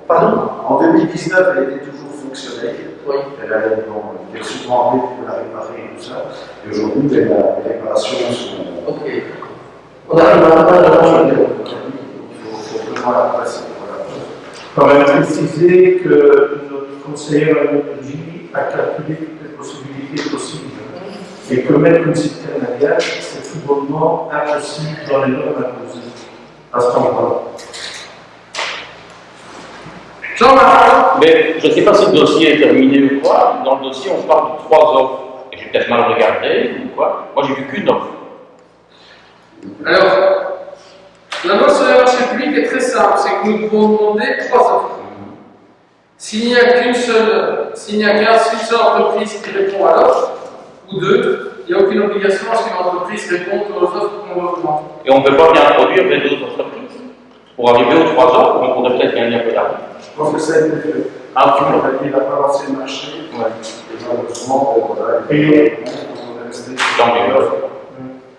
Pardon? En 2019, elle était toujours fonctionnelle. Oui. Elle avait souvent appelé pour la réparer et tout ça. Et aujourd'hui, les réparations sont. Ok. On arrive à la fin de la journée. Il faut vraiment la passer. On va préciser que notre conseillère en énergie a calculé toutes les possibilités possibles et que mettre une citerne à gaz, c'est tout bonnement impossible dans les normes imposées à cet endroit. Jean-Marc. Mais je ne sais pas si le dossier est terminé ou quoi. Dans le dossier, on parle de 3 offres. Et j'ai peut-être mal regardé ou quoi. Moi, j'ai vu qu'une offre. Alors, la loi sur les marchés publics est très simple, c'est que nous devons demander 3 offres. S'il n'y a qu'une seule entreprise qui répond à l'offre, ou 2, il n'y a aucune obligation à ce qu'une entreprise réponde aux offres qu'on demande. Et on ne peut pas bien produire avec d'autres entreprises. Pour arriver aux 3 offres, on pourrait peut-être gagner un peu d'argent. Je pense que ça a été fait. Ah, tu Il n'a pas lancé le marché. Ouais. Et malheureusement, voilà. Et on est resté. tant mieux.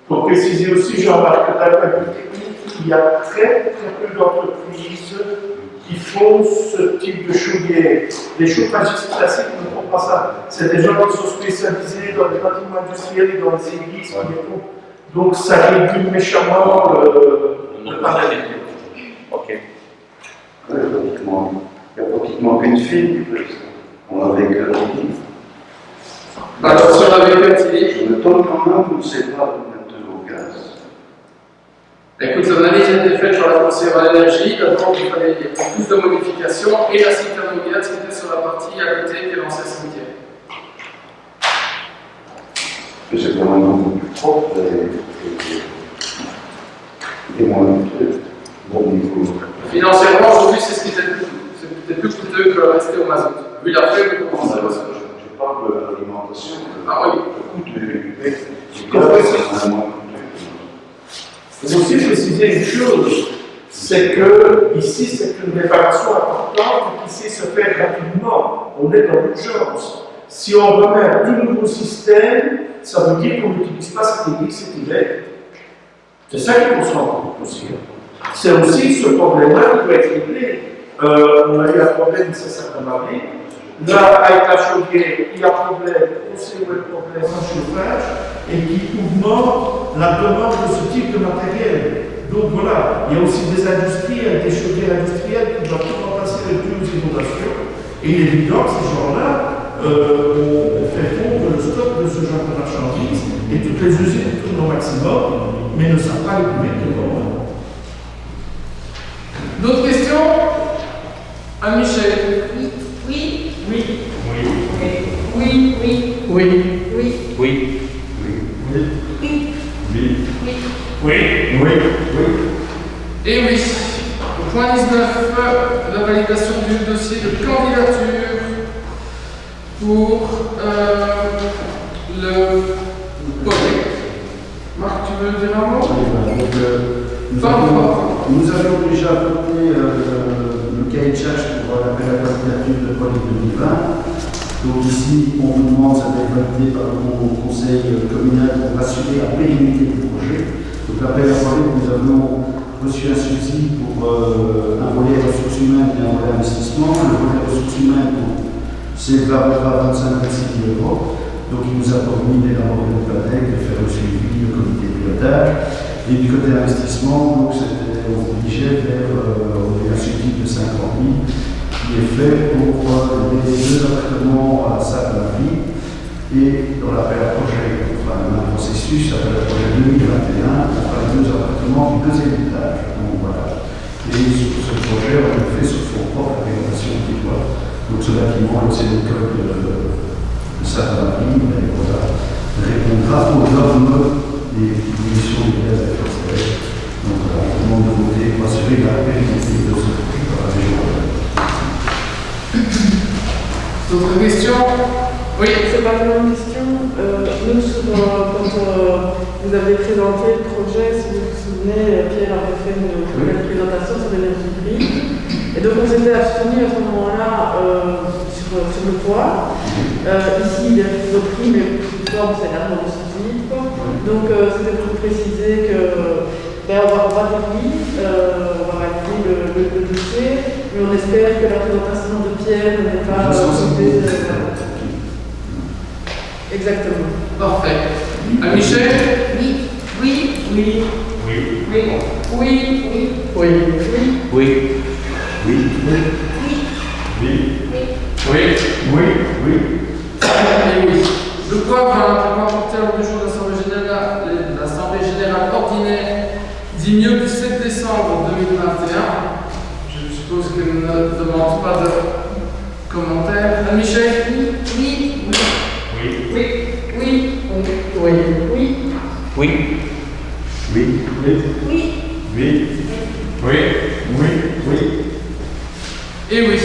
pour préciser aussi, Jean-Marc, que d'un point de vue technique, il y a très peu d'entreprises qui font ce type de chaudière. Les chauffagistes classiques ne font pas ça. C'est des gens qui sont spécialisés dans les bâtiments industriels et dans les églises qui les font. Donc ça réduit méchamment le pareil. Ok. Il n'y a pratiquement qu'une fille. On avait que Attention avec le petit. je me tombe quand même, on ne sait pas mettre de l'eau au gaz. Écoute, l'analyse a été faite sur la conseillère à l'énergie. D'abord, il fallait plus de modifications et la citerne au gaz qui était sur la partie à côté qui est l'ancien cimetière. Mais c'est quand même beaucoup plus propre et moins bon niveau. Financièrement, aujourd'hui, c'est ce qui était le plus coûteux. C'est peut-être plus coûteux que rester au mazout. Vu la faible consommation. Je parle de l'alimentation. Ah oui. Le coût du gaz, c'est moins coûteux. Il faut aussi préciser une chose, c'est que ici c'est une réparation importante qui sait se faire rapidement. On est dans l'urgence. Si on remet un tout nouveau système, ça veut dire qu'on n'utilise pas cette église cet hiver. C'est ça qu'il faut se rendre compte aussi. C'est aussi ce problème-là qui doit être réglé. On a eu un problème, c'est ça qu'on a vu. Là, avec la chaudière, il y a un problème, on sait où est le problème en chauffage, et qui augmente la demande de ce type de matériel. Donc voilà, Il y a aussi des industriels, des chaudières industrielles qui doivent tout remplacer les plus inondations. Et il est évident que ces gens-là ont fait fondre le stock de ce genre de marchandises et toutes les usines tournent au maximum, mais ne savent pas les plus vite que vraiment. D'autres questions? Anne-Michel? Oui. Oui. Oui. Oui. Oui. Oui. Oui. Oui. Oui. Oui. Oui. Oui. Et oui. Au point 19, la validation du dossier de candidature pour le PODEC. Marc, tu veux dire un mot? Nous avions déjà voté le cahier de charge pour l'appel à candidature de PODEC 2020. Donc ici, on nous demande, ça va être validé par le conseil communal pour assurer la pérennité du projet. Donc l'appel à PODEC, nous avons reçu un subside pour un volet ressources humaines et un volet investissement. Le volet ressources humaines, c'est 25-26 000 euros. Donc il nous a permis d'élaborer le PADEC, de faire le suivi, le comité de pilotage. Et du côté investissement, donc c'était obligé vers un subside de 50 000 qui est fait pour les 2 appartements à Sainte-Marie. Et dans l'appel à projet, enfin un processus, l'appel à projet 2021, on fera les 2 appartements du 2e étage. Donc voilà. Et sur ce projet, on a fait sur fonds propres la rénovation du toit. Donc ce bâtiment, c'est l'école de Sainte-Marie, mais voilà, répondra aux normes des émissions de gaz à effet de serre. Donc voilà, on demande de voter pour assurer la pérennité de ce projet par la région. D'autres questions? Oui. C'est pas vraiment une question. Nous, quand vous avez présenté le projet, si vous vous souvenez, Pierre avait fait une présentation sur l'énergie grise. Et donc on s'était abstenu à ce moment-là sur le toit. Ici, il y a des autres prix, mais le toit, c'est l'argent du subside. Donc c'était pour préciser que on va valider le dossier, mais on espère que la présentation de Pierre n'est pas exactement. Parfait. Anne-Michel? Oui. Oui. Oui. Oui. Oui. Oui. Oui. Oui. Oui. Oui. Et oui. Le point 20, porté à l'ordre du jour de l'Assemblée générale ordinaire d'Igneux du 7 décembre 2021. Je suppose qu'elle ne demande pas de commentaires. Anne-Michel? Oui. Oui. Oui. Oui. Oui. Oui. Oui. Et oui.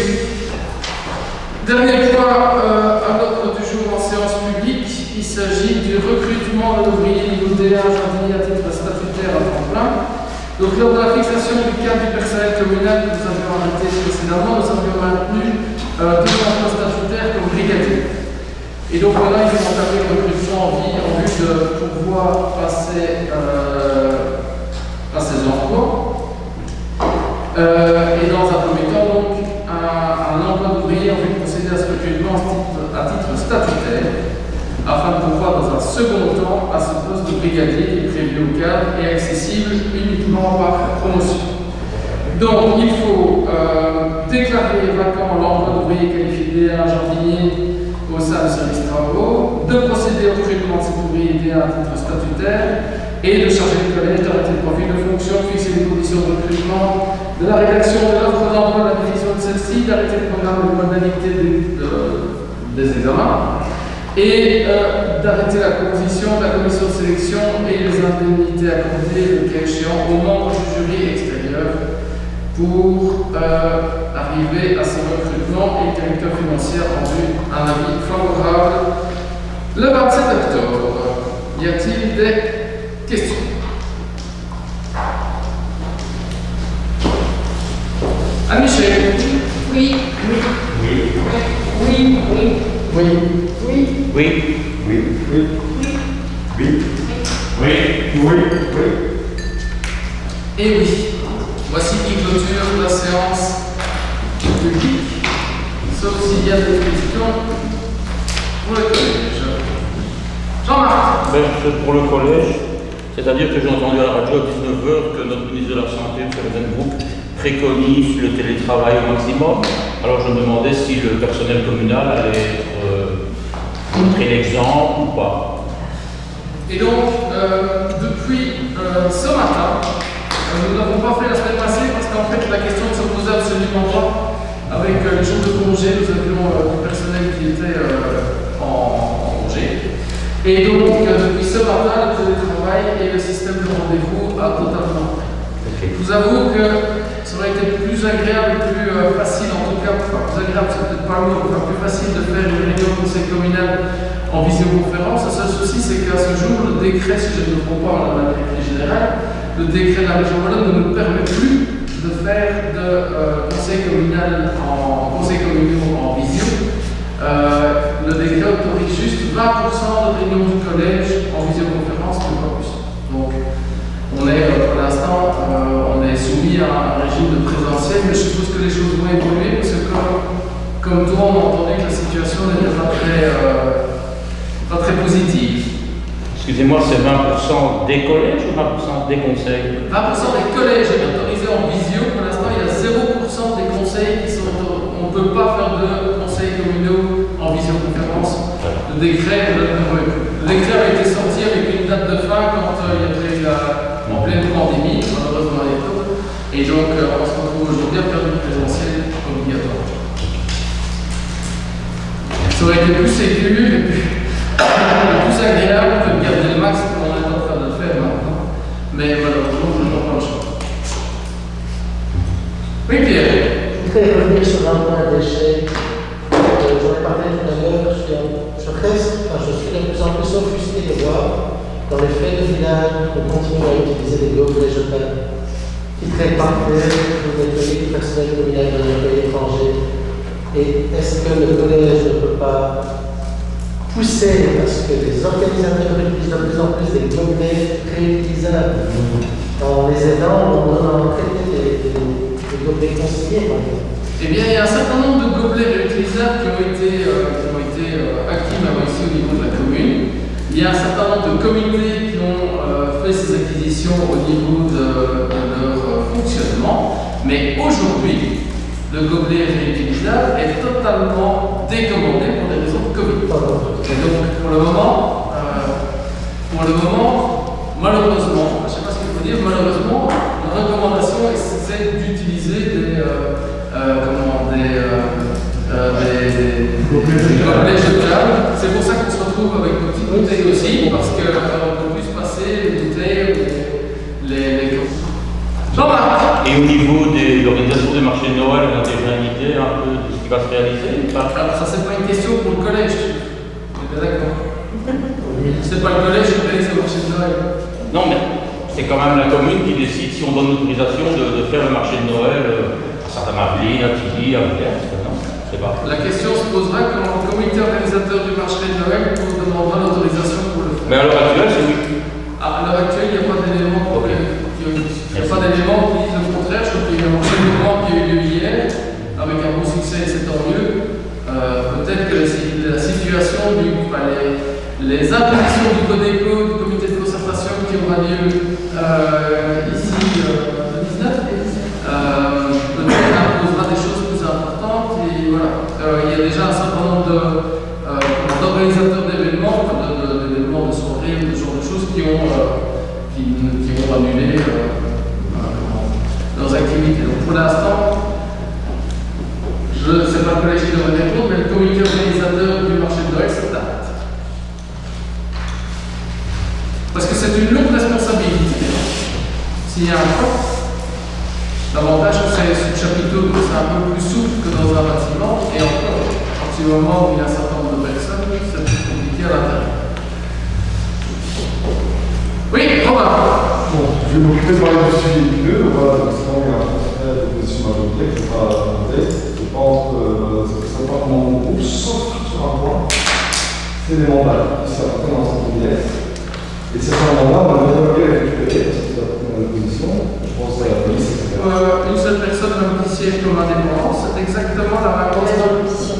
Dernier point à l'ordre du jour en séance publique, il s'agit du recrutement de l'ouvrier niveau D1 jardinier à titre statutaire à temps plein. Donc lors de la fixation du cadre du personnel communal que nous avions arrêté précédemment, nous avions maintenu 2 emplois statutaires comme brigadiers. Et donc voilà, ils vont entamer le recrutement en vue de pouvoir passer à ces emplois. Et dans un premier temps, donc, un emploi d'ouvrier en vue de procéder à ce recrutement à titre statutaire, afin de pouvoir, dans un second temps, à ce poste de brigadier qui est prévu au cadre et accessible uniquement par promotion. Donc, il faut déclarer vacant l'emploi d'ouvrier qualifié D1 jardinier au sein du service travaux, de procéder au recrutement de cet ouvrier D1 à titre statutaire et de charger le collège d'arrêter le profil de fonction, fixer les conditions de recrutement, de la rédaction de l'offre d'emploi, la diffusion de celle-ci, d'arrêter le programme de modalité des examens et d'arrêter la composition de la commission de sélection et les indemnités accordées, le cas échéant, aux membres du jury extérieur pour arriver à ce recrutement, et le directeur financier a rendu un avis favorable le 27 octobre. Y a-t-il des questions? Anne-Michel? Oui. Oui. Oui. Et oui. Voici qui clôture la séance publique, sauf s'il y a des questions pour le collège. Jean-Marc? Ben, c'est pour le collège. C'est-à-dire que j'ai entendu à la radio à 19h que notre ministre de la Santé, M. Venbroek, préconise le télétravail au maximum. Alors je me demandais si le personnel communal allait montrer l'exemple ou pas. Et donc, depuis ce matin, nous n'avons pas fait la semaine passée parce qu'en fait la question ne se posait absolument pas. Avec les jours de congé, nous avions du personnel qui était en congé. Et donc, depuis ce matin, le télétravail et le système de rendez-vous a totalement pris. Je vous avoue que ça aurait été plus agréable, plus facile, en tout cas, enfin, plus agréable, c'est peut-être pas le mot, enfin, plus facile de faire une réunion de conseil communal en visioconférence. Le seul souci, c'est qu'à ce jour, le décret, si je ne me trompe pas, la directive générale, le décret de la région wallonne ne nous permet plus de faire de conseil communal en visio. Le décret autorise juste 20% de réunions du collège en visioconférence, mais pas plus. Donc, on est, pour l'instant, on est soumis à un régime de présentiel, mais je suppose que les choses vont évoluer, parce que comme toi, on entendait que la situation n'était pas très positive. Excusez-moi, c'est 20% des collèges ou 20% des conseils? 20% des collèges est autorisé en visio. Pour l'instant, il y a 0% des conseils qui sont autorisés. On ne peut pas faire de conseils communaux en visioconférence. Le décret a été sorti avec une date de fin quand il y avait en pleine pandémie, malheureusement à l'époque. Et donc, on se retrouve aujourd'hui à faire du présentiel obligatoire. Ça aurait été plus sécure et plus agréable que de garder le max comme on est en train de le faire maintenant. Mais malheureusement, je n'en pas le choix. Oui, Pierre. Je voudrais revenir sur un point déchet. J'en ai parlé tout à l'heure. Je suis de plus en plus offusqué de voir dans les faits de village qu'on continue à utiliser des gobelets jetables qui traitent parfait pour nettoyer du personnel communal d'un pays étranger. Et est-ce que le collège ne peut pas pousser parce que les organisateurs utilisent de plus en plus des gobelets réutilisables en les aidant, en donnant en traité des gobelets consignés, par exemple? Eh bien, il y a un certain nombre de gobelets réutilisables qui ont été acquis maintenant ici au niveau de la commune. Il y a un certain nombre de comités qui ont fait ces acquisitions au niveau de leur fonctionnement. Mais aujourd'hui, le gobelet réutilisable est totalement décommandé pour des raisons de Covid. Et donc, pour le moment, malheureusement, je ne sais pas ce qu'il faut dire, malheureusement, la recommandation c'est d'utiliser des gobelets jetables. C'est pour ça qu'on se retrouve avec nos petites bouteilles aussi, parce qu'on peut plus se passer les bouteilles ou les Jean-Marc. Et au niveau de l'organisation des marchés de Noël, on a déjà une idée un peu de ce qui va se réaliser ou pas? Alors ça, c'est pas une question pour le collège. On est bien d'accord. C'est pas le collège qui réalise le marché de Noël. Non, mais c'est quand même la commune qui décide si on donne l'autorisation de faire le marché de Noël à Saint-Marlin, à Tilly, à Villers, non? Je sais pas. La question se posera quand le comité organisateur du marché de Noël nous demandera l'autorisation pour le faire. Mais à l'heure actuelle, c'est oui. À l'heure actuelle, il n'y a pas d'élément de problème. Il n'y a pas d'élément qui disent le contraire. Je trouve qu'il y a eu un marché de mouvement qui a eu lieu hier, avec un bon succès, et c'est tant mieux. Peut-être que la situation les impositions du CODECO, du comité de concertation qui aura lieu ici le 19, peut-être imposera des choses plus importantes. Et voilà. Il y a déjà un certain nombre d'organisateurs d'événements, d'événements de soirées, de ce genre de choses qui vont annuler leurs activités. Donc pour l'instant, je ne sais pas le collège qui devrait répondre, mais le comité organisateur du marché de Noël s'adapte. Parce que c'est une lourde responsabilité. S'il y a un point, l'avantage c'est sous chapiteau, c'est un peu plus souple que dans un bâtiment, et encore, à partir du moment où il y a un certain nombre de personnes, c'est plus compliqué à l'intérieur. Oui, Robin. Bon, je vais m'occuper de parler du suivi des pneus. Voilà, sinon il y a un transfert de position majoritaire qui sera voté. Je pense que ça part dans mon groupe, sauf sur un point. C'est des mandats qui s'appartiennent dans cette pièce. Et certains mandats, on a déjà récupéré parce que ça appartient à la position. Je pense à la police, etc. Une seule personne même qui siège comme indépendant, c'est exactement la même chose.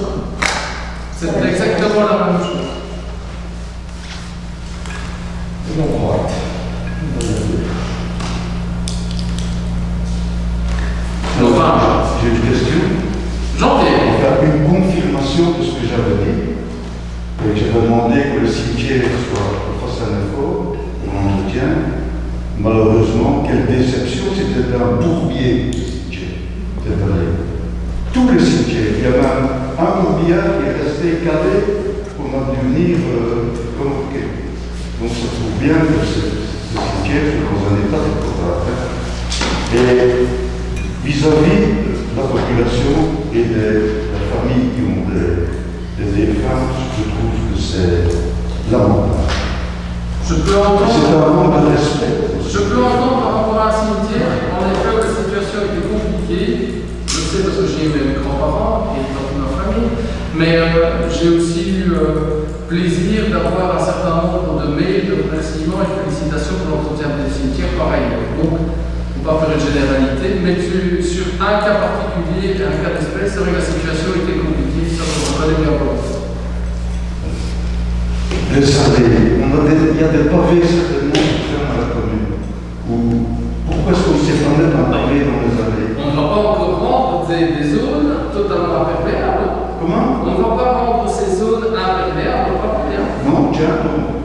C'est exactement la même chose. C'est bon, right. J'ai une question. Janvier. Faire une confirmation de ce que j'avais dit. Et j'ai demandé que le cimetière soit face à l'info, on l'entretient. Malheureusement, quelle déception, c'était un bourbier, ce cimetière. Cette année. Tout le cimetière. Il y avait un corbillard qui est resté calé pour en devenir convoqué. Donc ça prouve bien que ce cimetière est dans un état de préparation. Et vis-à-vis de la population et de la famille qui ont des défunts, je trouve que c'est lamentable. Je peux entendre. C'est un manque de respect. Je peux entendre par rapport à un cimetière, en effet, la situation était compliquée. Je sais parce que j'ai eu mes grands-parents et dans toute ma famille, mais j'ai aussi eu plaisir d'avoir un certain nombre de mails de remerciements et de félicitations pour l'entretien des cimetières pareil. Donc, on ne va pas faire une généralité, mais sur un cas particulier, un cas d'espèce, c'est vrai que la situation était compliquée, ça ne va pas bien voir. Le savez, il y a des pavés certainement qui ferment à la commune. Pourquoi est-ce qu'on ne s'est pas mis un pavé dans les allées? On ne va pas encore rendre des zones totalement imperméables. Comment? On ne va pas rendre ces zones imperméables, pas bien. Non, tiens, non.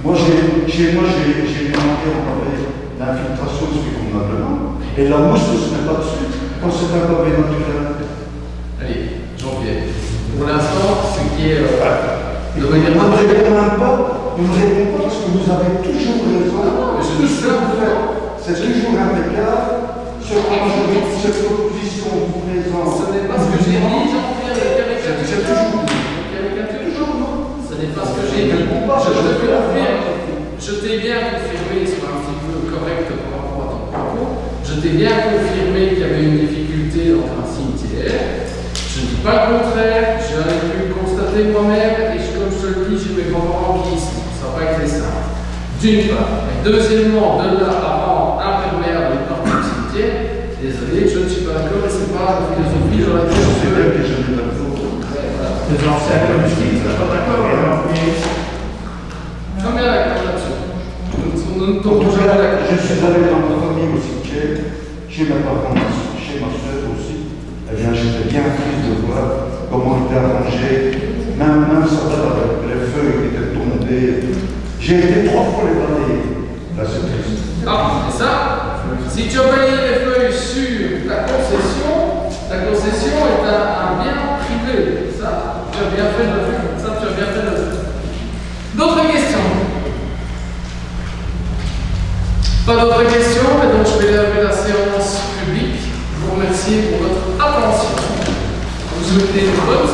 Moi, j'ai demandé un pavé d'infiltration, ce qu'on a demandé. Et la mousse ne se met pas dessus quand c'est un pavé naturel. Allez, Jean-Pierre. Pour l'instant, ce qui est. Ne me répond pas parce que vous avez toujours raison. Non, mais je dis ça. C'est toujours impeccable. Ce que l'opposition vous présente. Ce n'est pas ce que j'ai dit, Jean-Pierre, la caricature. C'est toujours dit. Ce n'est pas ce que j'ai dit. Je te confirme. Je t'ai bien confirmé, sois un petit peu correct par rapport à ton propos. Je t'ai bien confirmé qu'il y avait une difficulté dans un cimetière. Je ne dis pas le contraire. J'en ai pu le constater moi-même et comme je te le dis, j'ai mes grands-parents qui y sont. Ça n'a pas été simple. D'une part. Et deuxièmement, de là à rendre imperméable les parties du cimetière, désolé, je ne suis pas d'accord et ce n'est pas la philosophie dans laquelle je suis. Les anciens communistes, je ne suis pas d'accord. Je suis bien d'accord là-dessus. Nous ne En tombons tout jamais cas, d'accord. je suis allé dans ma famille au cimetière, chez mes parents, chez ma soeur aussi. Eh bien, j'étais bien triste de voir comment était arrangé, même ça avec les feuilles qui étaient tombées. J'ai été 3 fois les balayer. Là, c'est triste. Ah, c'est ça. Si tu as balayé les feuilles sur ta concession est un bien privé. Ça, tu as bien fait de le faire. Ça, tu as bien fait de le faire. D'autres questions? Pas d'autres questions, mais donc je vais lever la séance publique. Je vous remercie pour votre attention. Je vous souhaite une bonne